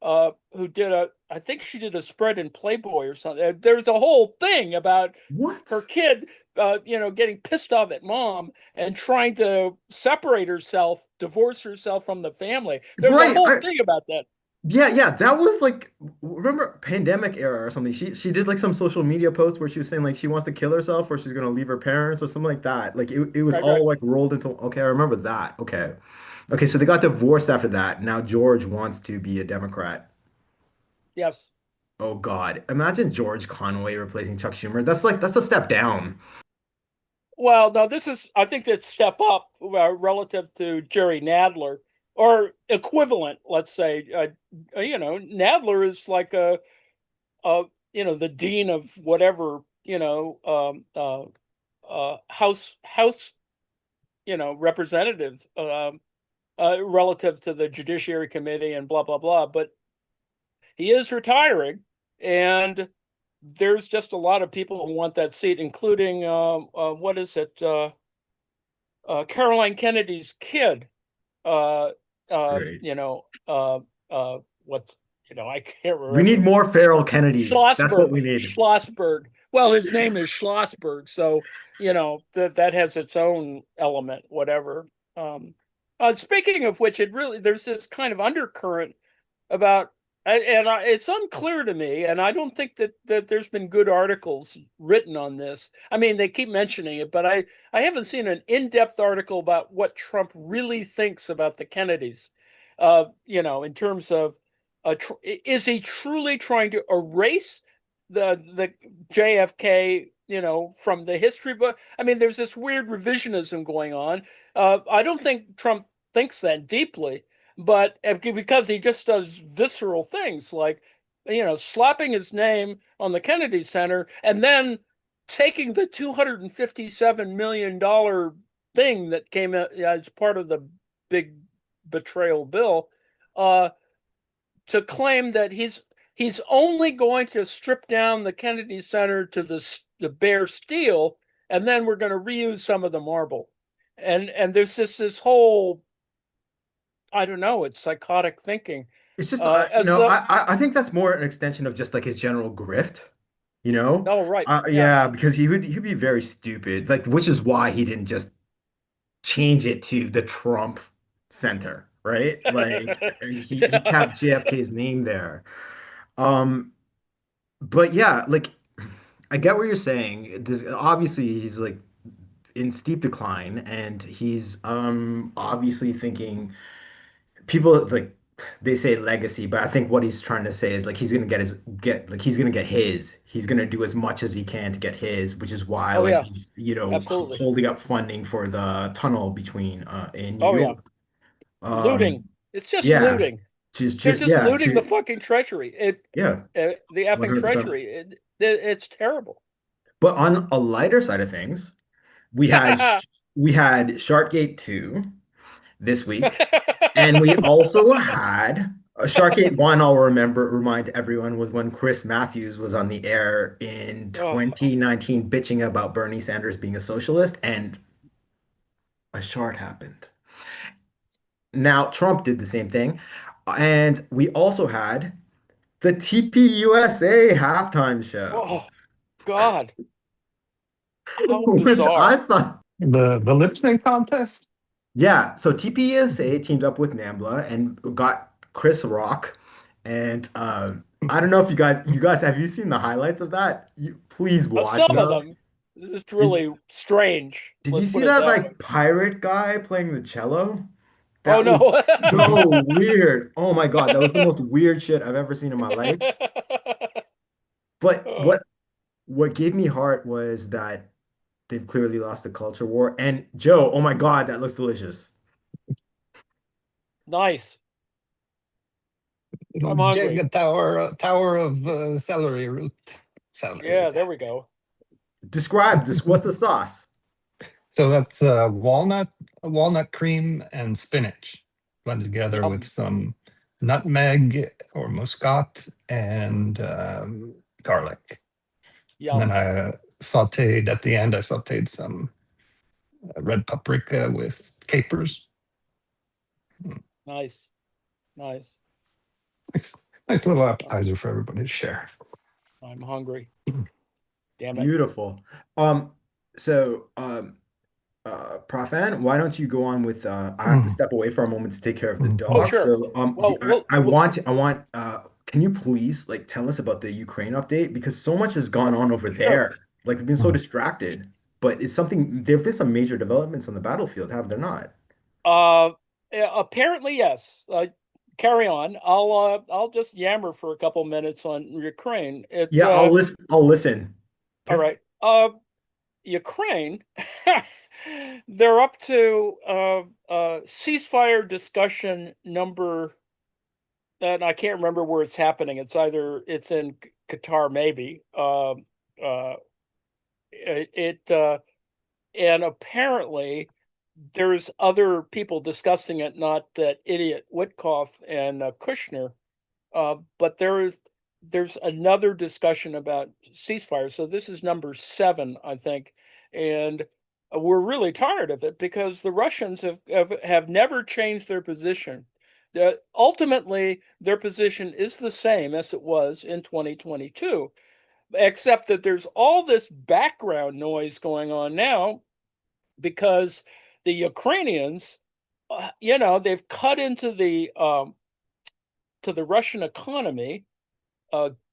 [SPEAKER 3] I think she did a spread in Playboy or something. There's a whole thing about her
[SPEAKER 4] What?
[SPEAKER 3] kid, getting pissed off at mom and trying to separate herself, divorce herself from the family. There's a
[SPEAKER 4] Right.
[SPEAKER 3] whole thing about that.
[SPEAKER 4] Yeah. That was like, remember pandemic era or something. She did like some social media post where she was saying like she wants to kill herself or she's gonna leave her parents or something like that. Like it was
[SPEAKER 3] Right, right.
[SPEAKER 4] all like rolled into, okay, I remember that. Okay. Okay, so they got divorced after that. Now George wants to be a Democrat.
[SPEAKER 3] Yes.
[SPEAKER 4] Oh God. Imagine George Conway replacing Chuck Schumer. That's a step down.
[SPEAKER 3] Well, no, I think that's step up relative to Jerry Nadler or equivalent, let's say. Nadler is like the dean of whatever, house, representative, relative to the Judiciary Committee and blah blah blah. But he is retiring, and there's just a lot of people who want that seat, including what is it, Caroline Kennedy's kid. Uh,
[SPEAKER 4] Great.
[SPEAKER 3] what I can't
[SPEAKER 4] We need
[SPEAKER 3] remember.
[SPEAKER 4] more feral Kennedys. That's what
[SPEAKER 3] Schlossberg.
[SPEAKER 4] we need.
[SPEAKER 3] Schlossberg. Well, his name is Schlossberg, so that has its own element, whatever. Speaking of which, there's this kind of undercurrent about, it's unclear to me, and I don't think that there's been good articles written on this. I mean, they keep mentioning it, but I haven't seen an in-depth article about what Trump really thinks about the Kennedys. In terms of, is he truly trying to erase the JFK, from the history book? I mean, there's this weird revisionism going on. I don't think Trump thinks that deeply, but because he just does visceral things like, slapping his name on the Kennedy Center and then taking the $257 million thing that came out as part of the big betrayal bill, to claim that he's only going to strip down the Kennedy Center to the bare steel, and then we're going to reuse some of the marble. And there's just this whole, I don't know, it's psychotic thinking.
[SPEAKER 4] It's just,
[SPEAKER 3] As though,
[SPEAKER 4] I think that's more an extension of just like his general grift, you know?
[SPEAKER 3] oh, right. Yeah.
[SPEAKER 4] Yeah, because he'd be very stupid, like, which is why he didn't just change it to the Trump Center, right? Like he kept JFK's name there. Um, but yeah, like I get what you're saying. This obviously he's like in steep decline, and he's obviously thinking people like they say legacy, but I think what he's trying to say is like he's gonna he's gonna get his. He's gonna do as much as he can to get his, which is why
[SPEAKER 3] Oh,
[SPEAKER 4] like
[SPEAKER 3] yeah.
[SPEAKER 4] he's
[SPEAKER 3] Absolutely.
[SPEAKER 4] holding up funding for the tunnel between in New
[SPEAKER 3] Oh, yeah.
[SPEAKER 4] York.
[SPEAKER 3] Looting.
[SPEAKER 4] Um
[SPEAKER 3] It's just
[SPEAKER 4] yeah,
[SPEAKER 3] looting. They're
[SPEAKER 4] just
[SPEAKER 3] just
[SPEAKER 4] yeah,
[SPEAKER 3] looting the fucking treasury.
[SPEAKER 4] yeah,
[SPEAKER 3] The effing
[SPEAKER 4] 100%.
[SPEAKER 3] treasury. It's terrible.
[SPEAKER 4] But on a lighter side of things, we had we had Sharkgate 2 this week. And we also had Sharkgate 1, I'll remind everyone, was when Chris Matthews was on the air in
[SPEAKER 3] Oh,
[SPEAKER 4] 2019 bitching about Bernie Sanders being a socialist, and a shard happened. Now, Trump did the same thing. And we also had the TPUSA halftime show,
[SPEAKER 3] oh God. How
[SPEAKER 4] which I
[SPEAKER 3] bizarre.
[SPEAKER 4] thought,
[SPEAKER 2] The lip sync contest.
[SPEAKER 4] yeah. So TPUSA teamed up with NAMBLA and got Chris Rock. And I don't know if you guys have you seen the highlights of that? Please watch
[SPEAKER 3] Some of
[SPEAKER 4] them.
[SPEAKER 3] them. This is
[SPEAKER 4] Did
[SPEAKER 3] really strange.
[SPEAKER 4] did you
[SPEAKER 3] Let's
[SPEAKER 4] see
[SPEAKER 3] put it
[SPEAKER 4] that
[SPEAKER 3] that way.
[SPEAKER 4] like pirate guy playing the cello?
[SPEAKER 3] Oh
[SPEAKER 4] That
[SPEAKER 3] no.
[SPEAKER 4] was so weird. Oh my God, that was the most weird shit I've ever seen in my life. But
[SPEAKER 3] Oh,
[SPEAKER 4] what gave me heart was that they've clearly lost the culture war. And Joe, oh my God, that looks delicious.
[SPEAKER 3] nice. I'm hungry.
[SPEAKER 2] Jenga tower of celery root. Celery.
[SPEAKER 3] Yeah, there we go.
[SPEAKER 4] Describe this. What's the sauce?
[SPEAKER 2] So that's walnut cream and spinach blended together with
[SPEAKER 3] Yum,
[SPEAKER 2] some nutmeg or muscat and garlic. And then
[SPEAKER 3] yum.
[SPEAKER 2] I sauteed at the end. I sauteed some red paprika with capers.
[SPEAKER 3] Nice. Nice.
[SPEAKER 2] Nice, nice little appetizer for everybody to share.
[SPEAKER 3] I'm hungry. Damn it.
[SPEAKER 4] Beautiful. Um, so Prof. Ann, why don't you go on with I have to step away for a moment to take care of the
[SPEAKER 3] Oh,
[SPEAKER 4] dog.
[SPEAKER 3] sure.
[SPEAKER 4] So
[SPEAKER 3] Well,
[SPEAKER 4] I want can you please like tell us about the Ukraine update? Because so much has gone on over
[SPEAKER 3] sure.
[SPEAKER 4] there. Like we've been so distracted. But it's something there've been some major developments on the battlefield, have there not?
[SPEAKER 3] Apparently, yes. Carry on. I'll just yammer for a couple minutes on Ukraine.
[SPEAKER 4] Yeah, I'll listen.
[SPEAKER 3] All
[SPEAKER 4] Okay.
[SPEAKER 3] right. Ukraine, they're up to ceasefire discussion number, and I can't remember where it's happening. It's in Qatar, maybe. And apparently there's other people discussing it, not that idiot Witkoff and Kushner, but there's another discussion about ceasefire. So this is number 7, I think, and we're really tired of it because the Russians have never changed their position. Ultimately, their position is the same as it was in 2022, except that there's all this background noise going on now because the Ukrainians, they've cut into the to the Russian economy.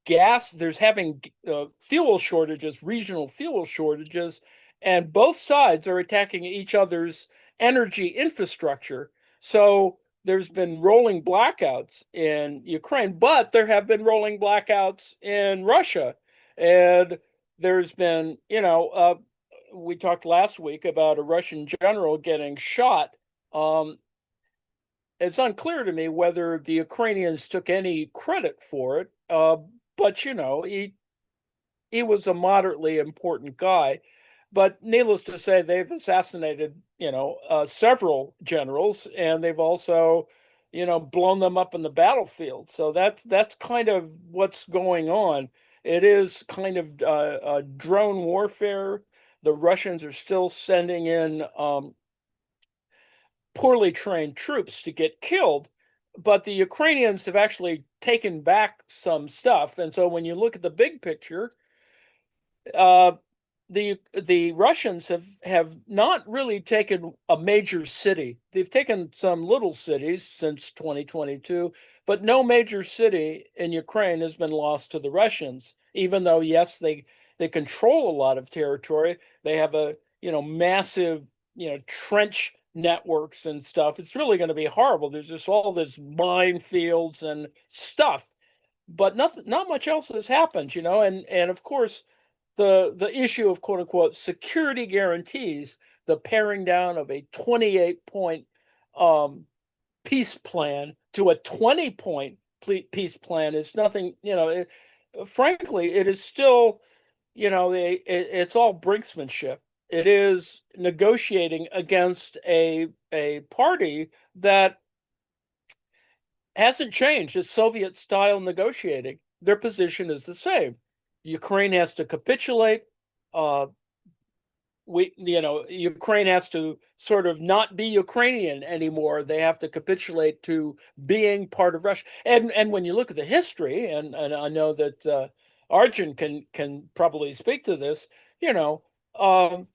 [SPEAKER 3] Gas, there's having fuel shortages, regional fuel shortages, and both sides are attacking each other's energy infrastructure. So there's been rolling blackouts in Ukraine, but there have been rolling blackouts in Russia. And there's been, we talked last week about a Russian general getting shot. It's unclear to me whether the Ukrainians took any credit for it, but he was a moderately important guy. But needless to say, they've assassinated several generals, and they've also, blown them up in the battlefield. So that's kind of what's going on. It is kind of drone warfare. The Russians are still sending in poorly trained troops to get killed, but the Ukrainians have actually taken back some stuff. And so when you look at the big picture, uh, the Russians have not really taken a major city. They've taken some little cities since 2022, but no major city in Ukraine has been lost to the Russians, even though, yes, they control a lot of territory. They have a, massive, trench networks and stuff. It's really going to be horrible. There's just all this minefields and stuff, but not much else has happened, and of course the issue of quote unquote security guarantees, the paring down of a 28-point peace plan to a 20-point peace plan is nothing. Frankly, it is still, it's all brinksmanship. It is negotiating against a party that hasn't changed. It's Soviet style negotiating. Their position is the same. Ukraine has to capitulate. Ukraine has to sort of not be Ukrainian anymore. They have to capitulate to being part of Russia. And when you look at the history, and I know that Arjun can probably speak to this, the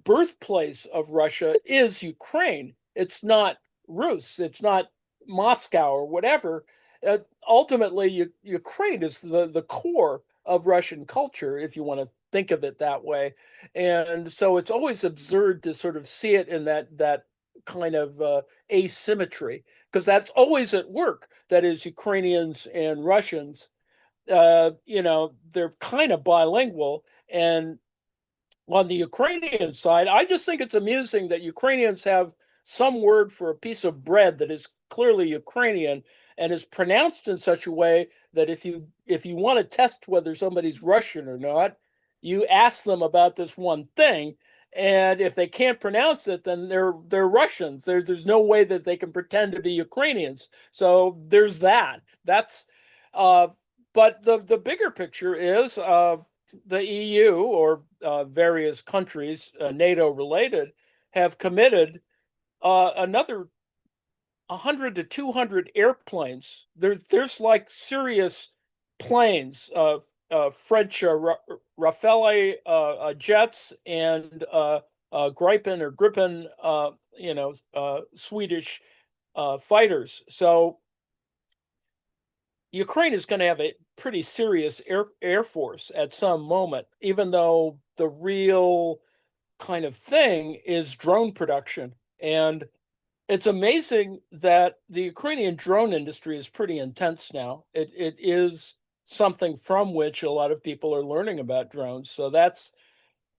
[SPEAKER 3] birthplace of Russia is Ukraine. It's not Rus. It's not Moscow or whatever. Ultimately, Ukraine is the core of Russian culture, if you want to think of it that way. And so it's always absurd to sort of see it in that kind of asymmetry, because that's always at work. That is, Ukrainians and Russians, they're kind of bilingual. And on the Ukrainian side, I just think it's amusing that Ukrainians have some word for a piece of bread that is clearly Ukrainian and is pronounced in such a way that if you want to test whether somebody's Russian or not, you ask them about this one thing, and if they can't pronounce it, then they're Russians. There's no way that they can pretend to be Ukrainians. So there's that. That's but the bigger picture is the EU or various countries, NATO related, have committed another 100 to 200 airplanes. There's like serious planes, French Rafale jets and Gripen, Swedish fighters. So Ukraine is going to have a pretty serious air force at some moment, even though the real kind of thing is drone production. And it's amazing that the Ukrainian drone industry is pretty intense now. It is something from which a lot of people are learning about drones. So that's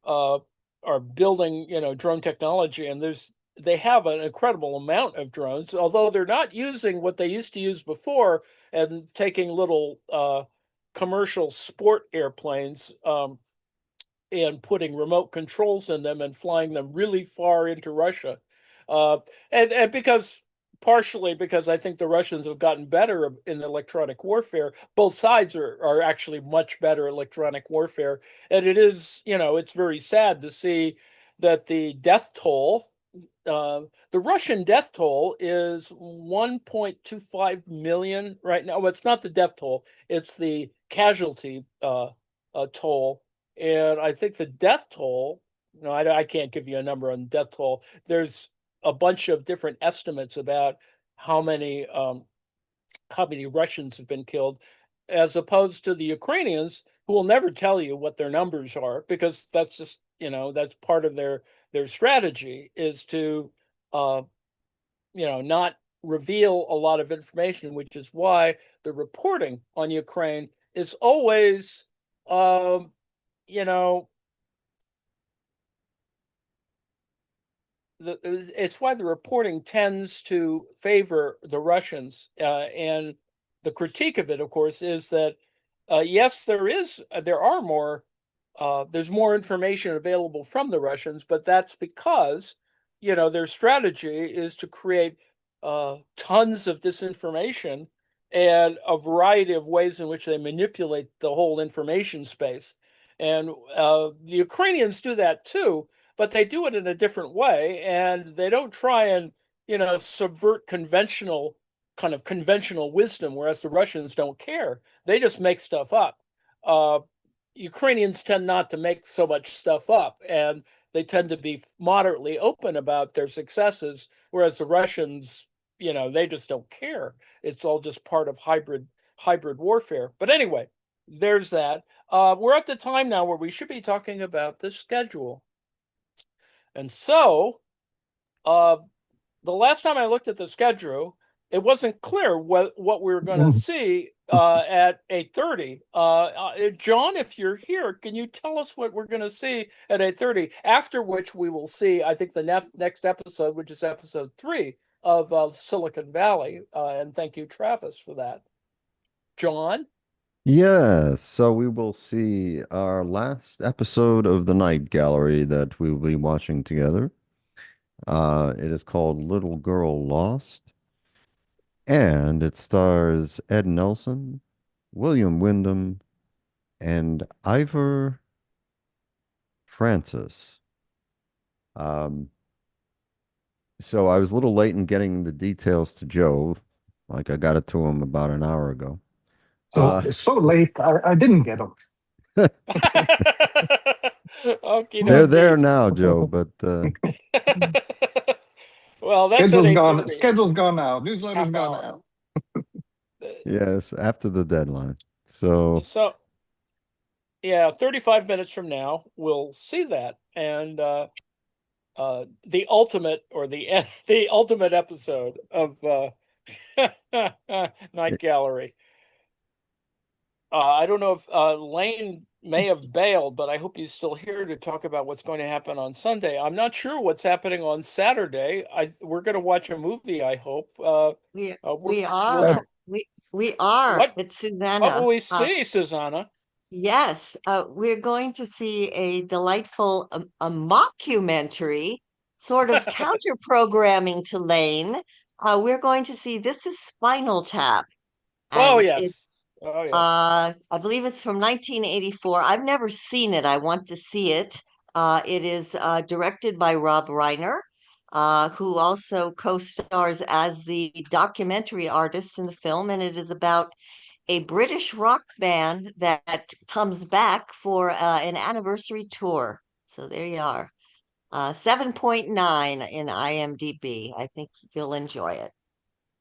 [SPEAKER 3] are building, drone technology, and they have an incredible amount of drones, although they're not using what they used to use before and taking little commercial sport airplanes and putting remote controls in them and flying them really far into Russia. And partially because I think the Russians have gotten better in electronic warfare. Both sides are actually much better at electronic warfare. And it is, it's very sad to see that the death toll, the Russian death toll is 1.25 million right now. Well, it's not the death toll, it's the casualty toll. And I think the death toll, no, I can't give you a number on death toll. There's a bunch of different estimates about how many Russians have been killed, as opposed to the Ukrainians, who will never tell you what their numbers are, because that's just, that's part of their strategy, is to not reveal a lot of information, which is why the reporting on Ukraine is always you know, it's why the reporting tends to favor the Russians. And the critique of it, of course, is that yes, there are more there's more information available from the Russians, but that's because, their strategy is to create tons of disinformation and a variety of ways in which they manipulate the whole information space. And the Ukrainians do that too, but they do it in a different way, and they don't try and, subvert conventional wisdom, whereas the Russians don't care. They just make stuff up. Ukrainians tend not to make so much stuff up, and they tend to be moderately open about their successes, whereas the Russians, they just don't care. It's all just part of hybrid warfare. But anyway, there's that. We're at the time now where we should be talking about the schedule. And so, the last time I looked at the schedule, it wasn't clear what we were going to see at 8:30. John, if you're here, can you tell us what we're going to see at 8:30? After which we will see, I think, the next episode, which is episode 3 of Silicon Valley. And thank you, Travis, for that. John?
[SPEAKER 5] Yes, so we will see our last episode of the Night Gallery that we will be watching together. It is called Little Girl Lost, and it stars Ed Nelson, William Wyndham, and Ivor Francis. So I was a little late in getting the details to Joe. Like I got it to him about an hour ago.
[SPEAKER 2] So late, I didn't get them.
[SPEAKER 3] Okie
[SPEAKER 5] They're
[SPEAKER 3] dokie.
[SPEAKER 5] there now, Joe, but
[SPEAKER 3] Well, that's at 8:30.
[SPEAKER 2] Schedule's gone out. Newsletter's
[SPEAKER 3] Half
[SPEAKER 2] gone
[SPEAKER 3] hour.
[SPEAKER 2] out.
[SPEAKER 5] yes, after the deadline. So
[SPEAKER 3] So, yeah, 35 minutes from now, we'll see that. And the ultimate the ultimate episode of Night Gallery. I don't know if Lane may have bailed, but I hope he's still here to talk about what's going to happen on Sunday. I'm not sure what's happening on Saturday. We're going to watch a movie, I hope.
[SPEAKER 6] We
[SPEAKER 3] We'll
[SPEAKER 6] are. We are.
[SPEAKER 3] What?
[SPEAKER 6] It's
[SPEAKER 3] What
[SPEAKER 6] Susanna.
[SPEAKER 3] will we see, Susanna?
[SPEAKER 6] Yes, we're going to see a delightful a mockumentary, sort of counter programming to Lane. We're going to see This is Spinal Tap,
[SPEAKER 3] Oh,
[SPEAKER 6] and
[SPEAKER 3] yes.
[SPEAKER 6] it's
[SPEAKER 3] Oh, yes.
[SPEAKER 6] I believe it's from 1984. I've never seen it. I want to see it. It is directed by Rob Reiner, who also co-stars as the documentary artist in the film, and it is about a British rock band that comes back for an anniversary tour. So there you are. 7.9 in IMDb. I think you'll enjoy it.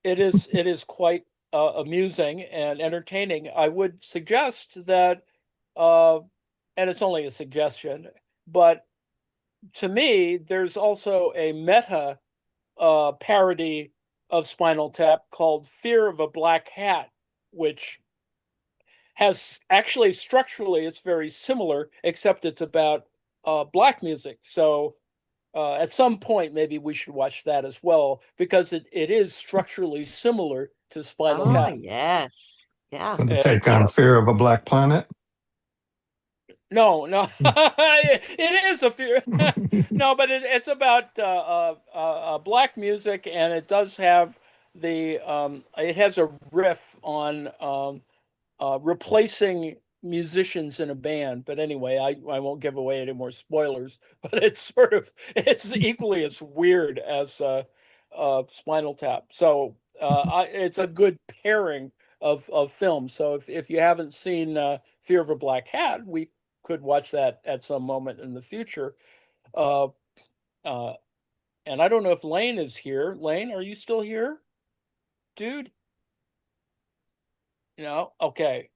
[SPEAKER 3] It is quite amusing and entertaining. I would suggest that, and it's only a suggestion, but to me, there's also a meta parody of Spinal Tap called Fear of a Black Hat, which has actually structurally it's very similar, except it's about black music. So at some point, maybe we should watch that as well, because it is structurally similar to Spinal
[SPEAKER 6] Oh,
[SPEAKER 3] Tap.
[SPEAKER 6] yes. Yeah.
[SPEAKER 2] So to take on Fear of a Black Planet.
[SPEAKER 3] No, it is a fear. No, but it's about black music, and it does have it has a riff on replacing musicians in a band. But anyway, I won't give away any more spoilers. But it's equally as weird as Spinal Tap. So it's a good pairing of films. So if you haven't seen Fear of a Black Hat, we could watch that at some moment in the future. Uh, uh, and I don't know if Lane is here. Lane, are you still here, dude? No? Okay.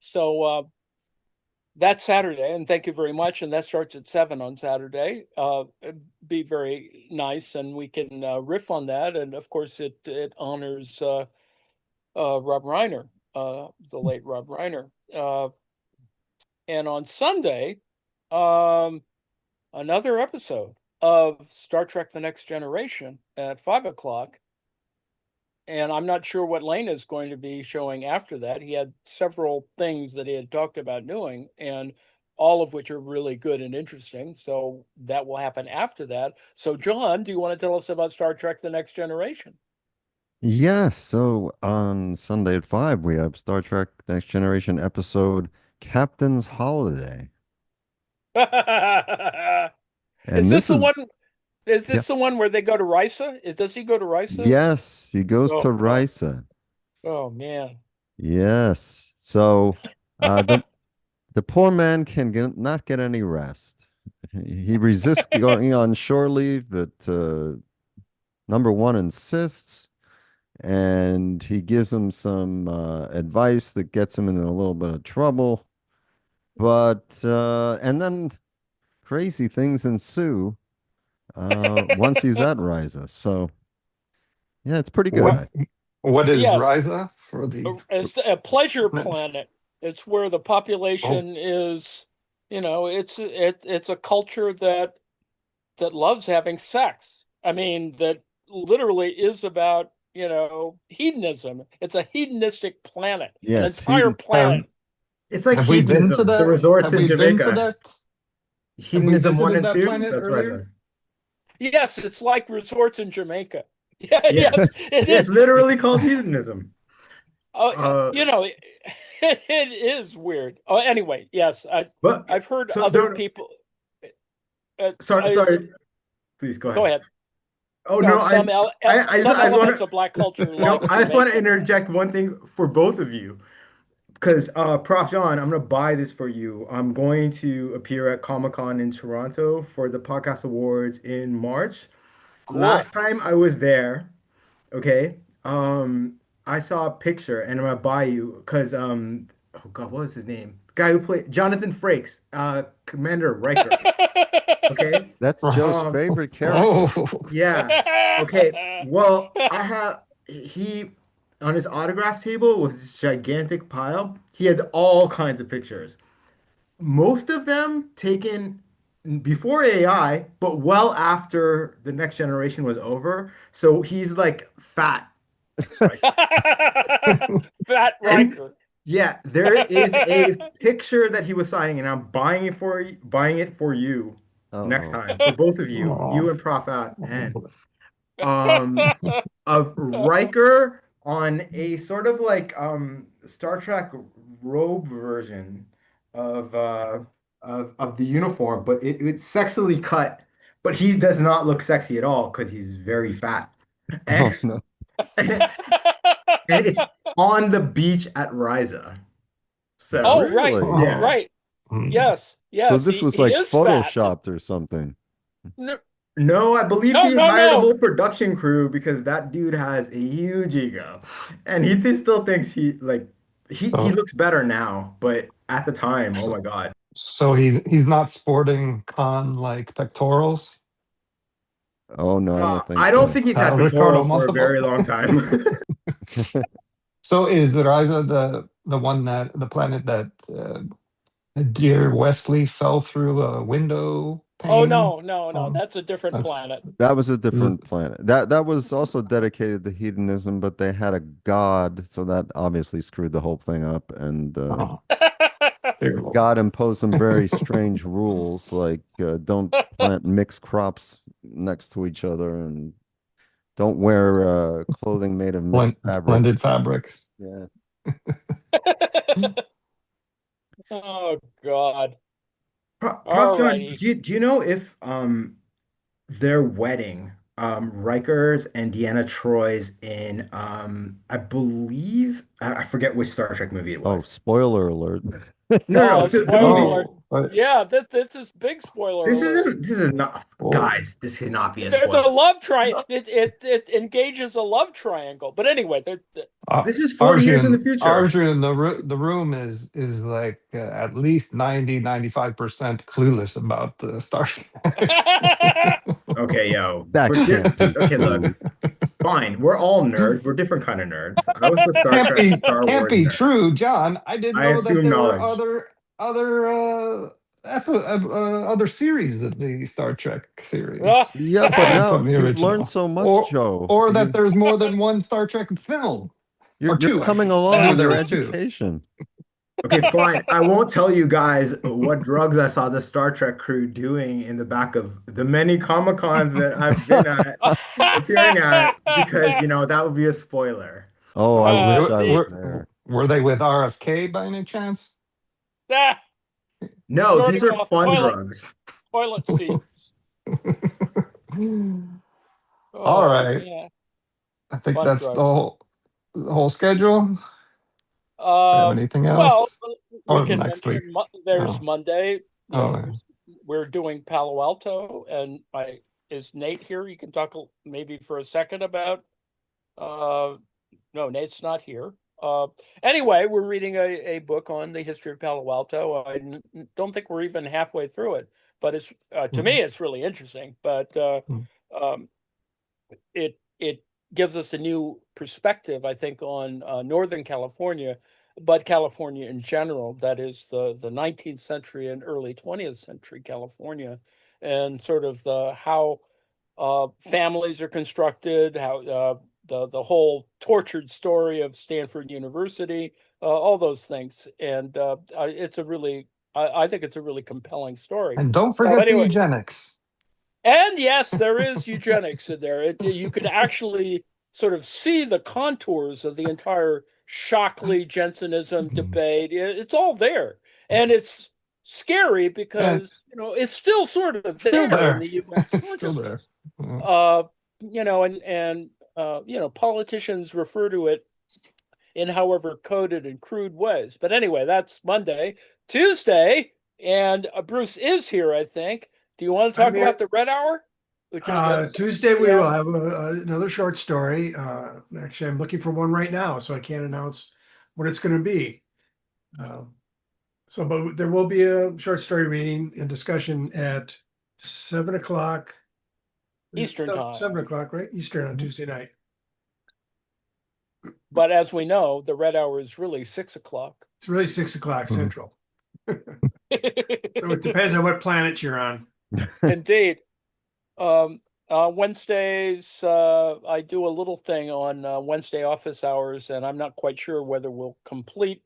[SPEAKER 3] So that's Saturday, and thank you very much. And that starts at 7 on Saturday. It'd be very nice, and we can riff on that. And of course, it honors Rob Reiner, the late Rob Reiner. And on Sunday, another episode of Star Trek: The Next Generation at 5 o'clock. And I'm not sure what Lane is going to be showing after that. He had several things that he had talked about doing, and all of which are really good and interesting. So that will happen after that. So, John, do you want to tell us about Star Trek: The Next Generation?
[SPEAKER 5] Yes, so on Sunday at 5, we have Star Trek Next Generation episode Captain's Holiday.
[SPEAKER 3] Is
[SPEAKER 5] And
[SPEAKER 3] this
[SPEAKER 5] this
[SPEAKER 3] the
[SPEAKER 5] is,
[SPEAKER 3] one? Is
[SPEAKER 5] yeah,
[SPEAKER 3] this the one where they go to Risa? Does he go to Risa?
[SPEAKER 5] yes, he goes
[SPEAKER 3] Oh
[SPEAKER 5] to
[SPEAKER 3] God.
[SPEAKER 5] Risa.
[SPEAKER 3] Oh man.
[SPEAKER 5] Yes. So the poor man can not get any rest. He resists going on shore leave, but number one insists, and he gives him some advice that gets him into a little bit of trouble. But and then crazy things ensue once he's at Risa. So yeah, it's pretty good.
[SPEAKER 2] What what is
[SPEAKER 3] Yes.
[SPEAKER 2] Risa for the
[SPEAKER 3] It's a pleasure
[SPEAKER 2] planet?
[SPEAKER 3] planet. It's where the population is, it's a culture that loves having sex. I mean, that literally is about, hedonism. It's a hedonistic planet, an
[SPEAKER 5] Yes,
[SPEAKER 3] entire planet.
[SPEAKER 4] It's like
[SPEAKER 2] Have we been to
[SPEAKER 4] hedonism, the
[SPEAKER 2] that?
[SPEAKER 4] resorts
[SPEAKER 2] Have
[SPEAKER 4] in
[SPEAKER 2] we been to
[SPEAKER 4] Jamaica.
[SPEAKER 2] that?
[SPEAKER 4] Hedonism 1
[SPEAKER 2] visited
[SPEAKER 4] and
[SPEAKER 2] that
[SPEAKER 4] 2.
[SPEAKER 2] planet
[SPEAKER 4] That's
[SPEAKER 2] earlier?
[SPEAKER 4] Reza.
[SPEAKER 3] Yes, it's like resorts in Jamaica. Yeah,
[SPEAKER 4] Yeah.
[SPEAKER 3] yes, it
[SPEAKER 4] It's
[SPEAKER 3] is.
[SPEAKER 4] literally called hedonism.
[SPEAKER 3] Oh,
[SPEAKER 4] Uh,
[SPEAKER 3] it is weird. Oh, anyway, yes,
[SPEAKER 4] but
[SPEAKER 3] I've heard
[SPEAKER 4] so
[SPEAKER 3] other
[SPEAKER 4] don't,
[SPEAKER 3] people.
[SPEAKER 4] sorry. Please go
[SPEAKER 3] Go
[SPEAKER 4] ahead.
[SPEAKER 3] ahead.
[SPEAKER 4] Oh
[SPEAKER 3] No,
[SPEAKER 4] no,
[SPEAKER 3] some
[SPEAKER 4] just
[SPEAKER 3] elements
[SPEAKER 4] want
[SPEAKER 3] of Black culture
[SPEAKER 4] to
[SPEAKER 3] like
[SPEAKER 4] I just want to
[SPEAKER 3] Jamaica.
[SPEAKER 4] interject one thing for both of you. Because Prof. John, I'm gonna buy this for you. I'm going to appear at Comic-Con in Toronto for the Podcast Awards in March.
[SPEAKER 3] Cool.
[SPEAKER 4] Last time I was there, okay, I saw a picture and I'm gonna buy you because oh God, what was his name? Guy who played Jonathan Frakes, Commander Riker. Okay.
[SPEAKER 5] that's Joe's
[SPEAKER 4] Um,
[SPEAKER 5] favorite character.
[SPEAKER 2] Oh,
[SPEAKER 4] yeah. Okay. Well, he on his autograph table was this gigantic pile. He had all kinds of pictures. Most of them taken before AI, but well after the next generation was over. So he's like fat. Right?
[SPEAKER 3] Fat
[SPEAKER 4] And
[SPEAKER 3] Riker.
[SPEAKER 4] yeah, there is a picture that he was signing, and I'm buying it for you next
[SPEAKER 5] Uh-oh.
[SPEAKER 4] time, for both of you,
[SPEAKER 2] oh.
[SPEAKER 4] you and Prof At, and um of Riker on a sort of like Star Trek robe version of of the uniform, but it's sexily cut, but he does not look sexy at all because he's very fat.
[SPEAKER 5] Oh
[SPEAKER 4] And,
[SPEAKER 5] no.
[SPEAKER 4] and it's on the beach at Risa. So
[SPEAKER 3] Oh, right,
[SPEAKER 5] Really?
[SPEAKER 4] yeah.
[SPEAKER 3] right. Yes,
[SPEAKER 5] So
[SPEAKER 3] yes.
[SPEAKER 5] this was
[SPEAKER 3] He
[SPEAKER 5] like
[SPEAKER 3] is fat.
[SPEAKER 5] photoshopped or something.
[SPEAKER 3] No,
[SPEAKER 4] No, I believe
[SPEAKER 3] no,
[SPEAKER 4] he
[SPEAKER 3] no,
[SPEAKER 4] hired a
[SPEAKER 3] no.
[SPEAKER 4] whole production crew because that dude has a huge ego. And still thinks he
[SPEAKER 2] So,
[SPEAKER 4] looks better now, but at the time, oh my God.
[SPEAKER 2] so he's not sporting con like pectorals.
[SPEAKER 5] Oh no, I don't think
[SPEAKER 4] I don't
[SPEAKER 5] so.
[SPEAKER 4] think he's had
[SPEAKER 2] Ricardo
[SPEAKER 4] pectorals for a
[SPEAKER 2] Montalvo.
[SPEAKER 4] very long time.
[SPEAKER 2] So is the Risa the one that the planet that dear Wesley fell through a window
[SPEAKER 3] Oh,
[SPEAKER 2] pane?
[SPEAKER 3] no.
[SPEAKER 2] Oh,
[SPEAKER 3] That's a different
[SPEAKER 2] that's-
[SPEAKER 3] planet.
[SPEAKER 5] That was a
[SPEAKER 2] is it-
[SPEAKER 5] different planet. That was also dedicated to hedonism, but they had a god, so that obviously screwed the whole thing up. And
[SPEAKER 2] oh,
[SPEAKER 5] the
[SPEAKER 2] terrible.
[SPEAKER 5] god imposed some very strange rules, like don't plant mixed crops next to each other, and don't wear clothing made of mixed fabric.
[SPEAKER 2] Blended fabrics.
[SPEAKER 5] Yeah.
[SPEAKER 3] Oh God.
[SPEAKER 4] Prof. John,
[SPEAKER 3] Alrighty.
[SPEAKER 4] do you know if their wedding, Riker's and Deanna Troy's in I believe I forget which Star Trek movie it
[SPEAKER 5] Oh,
[SPEAKER 4] was.
[SPEAKER 5] spoiler alert.
[SPEAKER 4] No,
[SPEAKER 3] Oh,
[SPEAKER 4] the
[SPEAKER 3] spoiler
[SPEAKER 4] movie.
[SPEAKER 3] alert.
[SPEAKER 2] But
[SPEAKER 3] Yeah, this is big spoiler alert.
[SPEAKER 4] This is not,
[SPEAKER 2] Oh.
[SPEAKER 4] guys, this cannot be a
[SPEAKER 3] There's a
[SPEAKER 4] spoiler.
[SPEAKER 3] love triangle. It engages a love triangle. But anyway,
[SPEAKER 4] This is 40 years in the future.
[SPEAKER 2] Arjun, the room is like at least 95% clueless about the Star Trek.
[SPEAKER 4] Okay, yo.
[SPEAKER 5] That can't be
[SPEAKER 4] Okay, look.
[SPEAKER 5] true.
[SPEAKER 4] Fine. We're all nerds. We're different kind of nerds. I was the Star
[SPEAKER 2] can't
[SPEAKER 4] Trek,
[SPEAKER 2] be
[SPEAKER 4] Star
[SPEAKER 2] can't
[SPEAKER 4] Wars
[SPEAKER 2] be
[SPEAKER 4] nerd.
[SPEAKER 2] true, John. I didn't
[SPEAKER 4] I
[SPEAKER 2] know that
[SPEAKER 4] assume
[SPEAKER 2] there were
[SPEAKER 4] knowledge.
[SPEAKER 2] other series of the Star Trek series.
[SPEAKER 5] Yeah, but
[SPEAKER 2] Aside
[SPEAKER 5] now
[SPEAKER 2] from the
[SPEAKER 5] you've
[SPEAKER 2] original.
[SPEAKER 5] learned so much, Joe.
[SPEAKER 2] Or that there's more than one Star Trek film.
[SPEAKER 5] You're
[SPEAKER 2] two,
[SPEAKER 5] coming
[SPEAKER 2] I
[SPEAKER 5] along
[SPEAKER 2] know
[SPEAKER 5] with
[SPEAKER 2] there
[SPEAKER 5] your
[SPEAKER 2] was two.
[SPEAKER 5] education.
[SPEAKER 4] Okay, fine. I won't tell you guys what drugs I saw the Star Trek crew doing in the back of the many Comic Cons that I've been at, appearing at, because that would be a spoiler.
[SPEAKER 5] Oh, I wish I was
[SPEAKER 3] Indeed.
[SPEAKER 5] there.
[SPEAKER 2] Were they with RFK by any chance?
[SPEAKER 3] Ah,
[SPEAKER 4] No, these
[SPEAKER 3] snorting
[SPEAKER 4] are
[SPEAKER 3] off
[SPEAKER 4] fun drugs.
[SPEAKER 3] toilet seats.
[SPEAKER 2] All
[SPEAKER 3] Oh
[SPEAKER 2] right.
[SPEAKER 3] yeah,
[SPEAKER 2] I think
[SPEAKER 3] fun
[SPEAKER 2] that's
[SPEAKER 3] drugs.
[SPEAKER 2] the whole schedule. Do you have
[SPEAKER 3] Uh,
[SPEAKER 2] anything
[SPEAKER 3] well,
[SPEAKER 2] else?
[SPEAKER 3] we
[SPEAKER 2] Or
[SPEAKER 3] can
[SPEAKER 2] next week?
[SPEAKER 3] mention there's
[SPEAKER 2] Oh,
[SPEAKER 3] Monday.
[SPEAKER 2] oh, yeah.
[SPEAKER 3] We're doing Palo Alto, and is Nate here? You can talk maybe for a second about. Uh, no, Nate's not here. Anyway, we're reading a book on the history of Palo Alto. Don't think we're even halfway through it, but it's to me it's really interesting. But
[SPEAKER 2] Mhm.
[SPEAKER 3] um, it gives us a new perspective, I think, on Northern California, but California in general. That is the 19th century and early 20th century California, and sort of the how families are constructed, how the whole tortured story of Stanford University, all those things, and it's a really I think it's a really compelling story.
[SPEAKER 2] And don't
[SPEAKER 3] So
[SPEAKER 2] forget the
[SPEAKER 3] anyway,
[SPEAKER 2] eugenics.
[SPEAKER 3] and yes, there is eugenics in there. You can actually sort of see the contours of the entire Shockley Jensenism
[SPEAKER 2] Mhm.
[SPEAKER 3] debate. It's all there, and it's scary
[SPEAKER 2] Yeah,
[SPEAKER 3] because it's still sort of
[SPEAKER 2] still
[SPEAKER 3] there in
[SPEAKER 2] there.
[SPEAKER 3] the U.S.
[SPEAKER 2] It's still there.
[SPEAKER 3] consciousness.
[SPEAKER 2] Yeah.
[SPEAKER 3] And politicians refer to it in however coded and crude ways. But anyway, that's Monday. Tuesday, and Bruce is here, I think. Do you want to
[SPEAKER 7] I'm
[SPEAKER 3] talk about
[SPEAKER 7] here.
[SPEAKER 3] the Red Hour, which is at
[SPEAKER 7] Tuesday
[SPEAKER 3] 6
[SPEAKER 7] we will
[SPEAKER 3] p.m.
[SPEAKER 7] have another short story. Actually, I'm looking for one right now, so I can't announce what it's going to be. Uh, but there will be a short story reading and discussion at 7 o'clock.
[SPEAKER 3] Eastern time?
[SPEAKER 7] 7 o'clock, right? Eastern on
[SPEAKER 2] Mhm.
[SPEAKER 7] Tuesday night.
[SPEAKER 3] But as we know, the Red Hour is really 6 o'clock.
[SPEAKER 7] It's really 6 o'clock
[SPEAKER 5] Mhm.
[SPEAKER 7] Central. So it depends on what planet you're on.
[SPEAKER 3] Indeed. Wednesdays, I do a little thing on Wednesday office hours, and I'm not quite sure whether we'll complete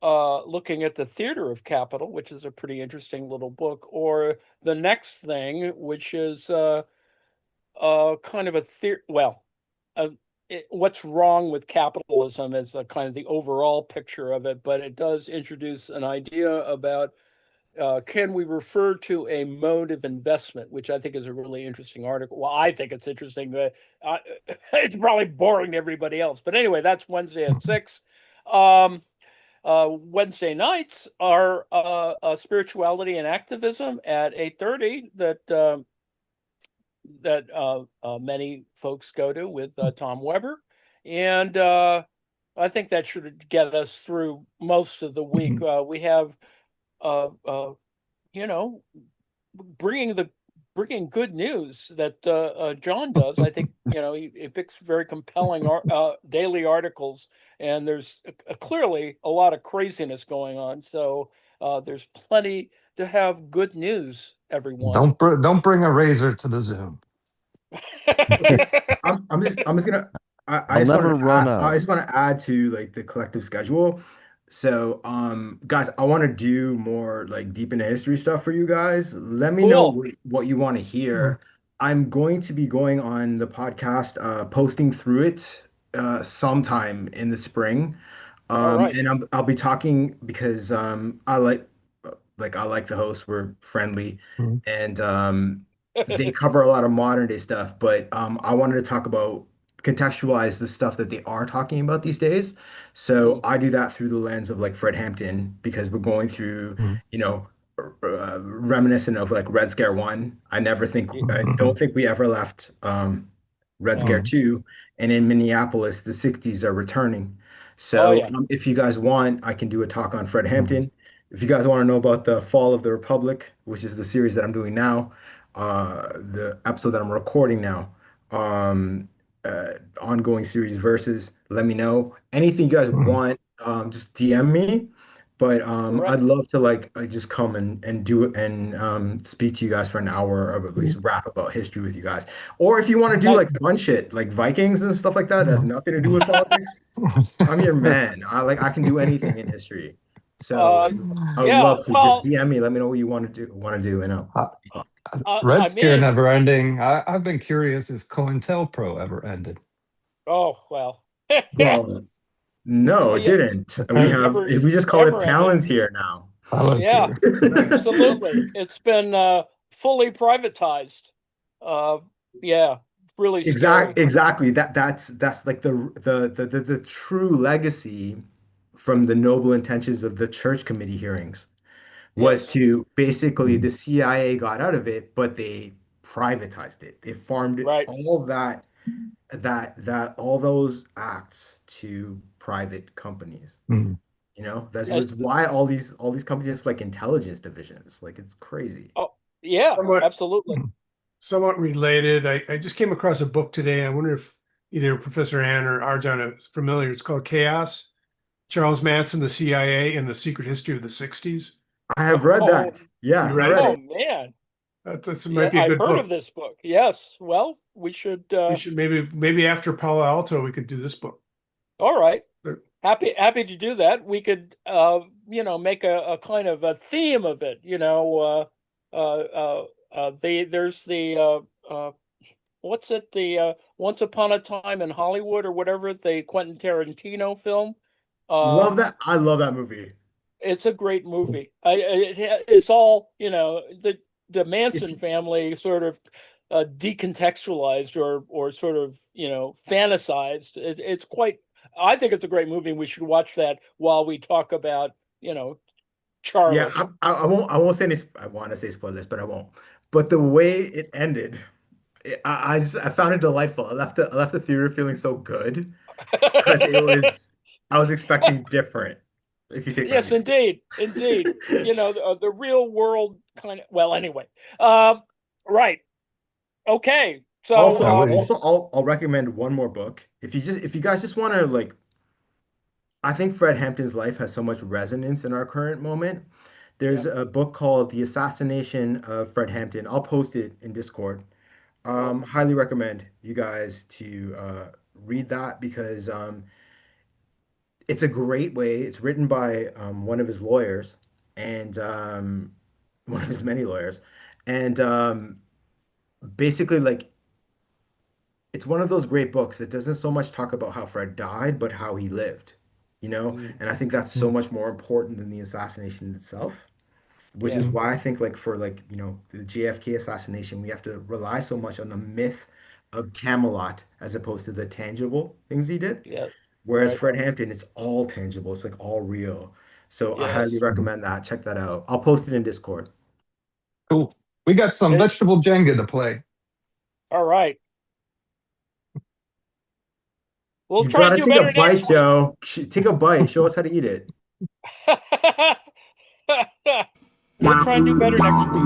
[SPEAKER 3] looking at the Theater of Capital, which is a pretty interesting little book, or the next thing, which is kind of a uh, what's wrong with capitalism is a kind of the overall picture of it, but it does introduce an idea about can we refer to a mode of investment, which I think is a really interesting article. Well, I think it's interesting. It's probably boring to everybody else, but anyway, that's Wednesday at 6. Um, Wednesday nights are spirituality and activism at 8:30 that many folks go to with Tom Weber, and I think that should get us through most of the week. We have uh, uh, you know bringing the bringing good news that John does. I think he picks very compelling daily articles, and there's clearly a lot of craziness going on. So there's plenty to have good news, everyone.
[SPEAKER 2] Don't bring a razor to the Zoom.
[SPEAKER 4] Okay, I'm just gonna I
[SPEAKER 5] I'll
[SPEAKER 4] just
[SPEAKER 5] never
[SPEAKER 4] want to
[SPEAKER 5] run
[SPEAKER 4] add, I
[SPEAKER 5] out.
[SPEAKER 4] just want to add to like the collective schedule. So guys, I want to do more like deep into history stuff for you guys. Let me know
[SPEAKER 3] Cool.
[SPEAKER 4] what you want to
[SPEAKER 2] Mm.
[SPEAKER 4] hear. I'm going to be going on the podcast, posting through it sometime in the spring.
[SPEAKER 3] All right.
[SPEAKER 4] And I'll be talking because I like the hosts. We're friendly,
[SPEAKER 2] Mm.
[SPEAKER 4] and they cover a lot of modern day stuff. But I wanted to talk about contextualize the stuff that they are talking about these days. So
[SPEAKER 3] Mm,
[SPEAKER 4] I do that through the lens of like Fred Hampton because we're going through,
[SPEAKER 2] Mm.
[SPEAKER 4] you know, reminiscent of like Red Scare One. I don't
[SPEAKER 2] Mhm.
[SPEAKER 4] think we ever left Red Scare
[SPEAKER 2] Um,
[SPEAKER 4] Two, and in Minneapolis, the '60s are returning.
[SPEAKER 3] oh
[SPEAKER 4] So
[SPEAKER 3] yeah.
[SPEAKER 4] if you guys want, I can do a talk on Fred
[SPEAKER 2] Mhm.
[SPEAKER 4] Hampton. If you guys want to know about the Fall of the Republic, which is the series that I'm doing now, the episode that I'm recording now, um, ongoing series versus, let me know. Anything you guys
[SPEAKER 2] Mhm.
[SPEAKER 4] want, just DM me. But I'd
[SPEAKER 3] Correct.
[SPEAKER 4] love to like just come and do it and speak to you guys for an hour or at least rap about history with you guys. Or if you want to do
[SPEAKER 3] That
[SPEAKER 4] like fun shit like Vikings and stuff like that, that has nothing to do with politics, I'm your man. I can do anything in history. So I would
[SPEAKER 3] Yeah,
[SPEAKER 4] love to
[SPEAKER 3] well,
[SPEAKER 4] just DM me. Let me know what you want to do, and
[SPEAKER 2] Red
[SPEAKER 3] I
[SPEAKER 2] Scare
[SPEAKER 3] mean,
[SPEAKER 2] never ending. I've been curious if COINTELPRO ever ended.
[SPEAKER 3] oh well.
[SPEAKER 4] well, no, it
[SPEAKER 3] Yeah,
[SPEAKER 4] didn't.
[SPEAKER 3] never
[SPEAKER 4] We just call it
[SPEAKER 3] ever ended.
[SPEAKER 4] Palantir now.
[SPEAKER 3] Yeah,
[SPEAKER 2] Palantir.
[SPEAKER 3] absolutely. It's been fully privatized. Uh, yeah, really scary.
[SPEAKER 4] Exactly. That's like the true legacy from the noble intentions of the church committee hearings was
[SPEAKER 3] Yes,
[SPEAKER 4] to basically the CIA got out of it, but they privatized it. They farmed it,
[SPEAKER 3] right.
[SPEAKER 4] all that all those acts to private companies.
[SPEAKER 2] Mm.
[SPEAKER 4] You know, that
[SPEAKER 3] Uh,
[SPEAKER 4] was why all these companies have like intelligence divisions. Like it's crazy.
[SPEAKER 3] oh, yeah,
[SPEAKER 7] Somewhat,
[SPEAKER 3] absolutely.
[SPEAKER 7] somewhat related. I just came across a book today. I wonder if either Professor Ann or Arjan are familiar. It's called Chaos. Charles Manson, the CIA, and the Secret History of the 60s.
[SPEAKER 4] I have read
[SPEAKER 3] Oh,
[SPEAKER 4] that. Yeah,
[SPEAKER 7] You
[SPEAKER 4] I
[SPEAKER 7] read it?
[SPEAKER 4] read
[SPEAKER 3] oh
[SPEAKER 4] it.
[SPEAKER 3] man.
[SPEAKER 7] That
[SPEAKER 3] Yeah,
[SPEAKER 7] might be a
[SPEAKER 3] I've
[SPEAKER 7] good
[SPEAKER 3] heard
[SPEAKER 7] book.
[SPEAKER 3] of this book. Yes. Well, we should.
[SPEAKER 7] We should maybe after Palo Alto, we could do this book.
[SPEAKER 3] All right.
[SPEAKER 7] There-
[SPEAKER 3] Happy to do that. We could, make a kind of a theme of it. There's the what's it? The Once Upon a Time in Hollywood or whatever, the Quentin Tarantino film.
[SPEAKER 4] Love
[SPEAKER 3] Um,
[SPEAKER 4] that. I love that movie.
[SPEAKER 3] it's a great movie. It's all, the
[SPEAKER 4] If
[SPEAKER 3] Manson family sort of decontextualized or sort of, fantasized. It's quite. I think it's a great movie, and we should watch that while we talk about,
[SPEAKER 4] Yeah,
[SPEAKER 3] Charlie.
[SPEAKER 4] I won't say any. I want to say spoilers, but I won't. But the way it ended, I found it delightful. I left the theater feeling so good because I was expecting different. If you take my
[SPEAKER 3] Yes,
[SPEAKER 4] meaning.
[SPEAKER 3] indeed. The real world kind of. Well, anyway, um, right. Okay. So,
[SPEAKER 4] Also,
[SPEAKER 2] So we,
[SPEAKER 4] also, I'll recommend one more book. If you guys just want to like, I think Fred Hampton's life has so much resonance in our current moment.
[SPEAKER 3] yeah.
[SPEAKER 4] There's a book called The Assassination of Fred Hampton. I'll post it in Discord.
[SPEAKER 3] Oh,
[SPEAKER 4] Highly recommend you guys to read that because it's a great way. It's written by one of his lawyers and one of his many lawyers, and basically like it's one of those great books that doesn't so much talk about how Fred died, but how he lived, you know?
[SPEAKER 3] mm,
[SPEAKER 4] And I think that's so much more important than the assassination itself, which is
[SPEAKER 3] yes,
[SPEAKER 4] why I think like for like, the JFK assassination, we have to rely so much on the myth of Camelot as opposed to the tangible things he did.
[SPEAKER 3] yeah,
[SPEAKER 4] Whereas
[SPEAKER 3] right,
[SPEAKER 4] Fred Hampton, it's all tangible. It's like all real. So I highly
[SPEAKER 3] yes.
[SPEAKER 4] recommend that. Check that out. I'll post it in Discord.
[SPEAKER 2] cool. We got some
[SPEAKER 3] It,
[SPEAKER 2] vegetable Jenga to play.
[SPEAKER 3] all right. We'll
[SPEAKER 4] You've
[SPEAKER 3] try
[SPEAKER 4] got
[SPEAKER 3] and
[SPEAKER 4] to
[SPEAKER 3] do
[SPEAKER 4] take a
[SPEAKER 3] better
[SPEAKER 4] bite,
[SPEAKER 3] next week.
[SPEAKER 4] Joe. Take a bite. Show us how to eat it.
[SPEAKER 3] We'll try and do better next week.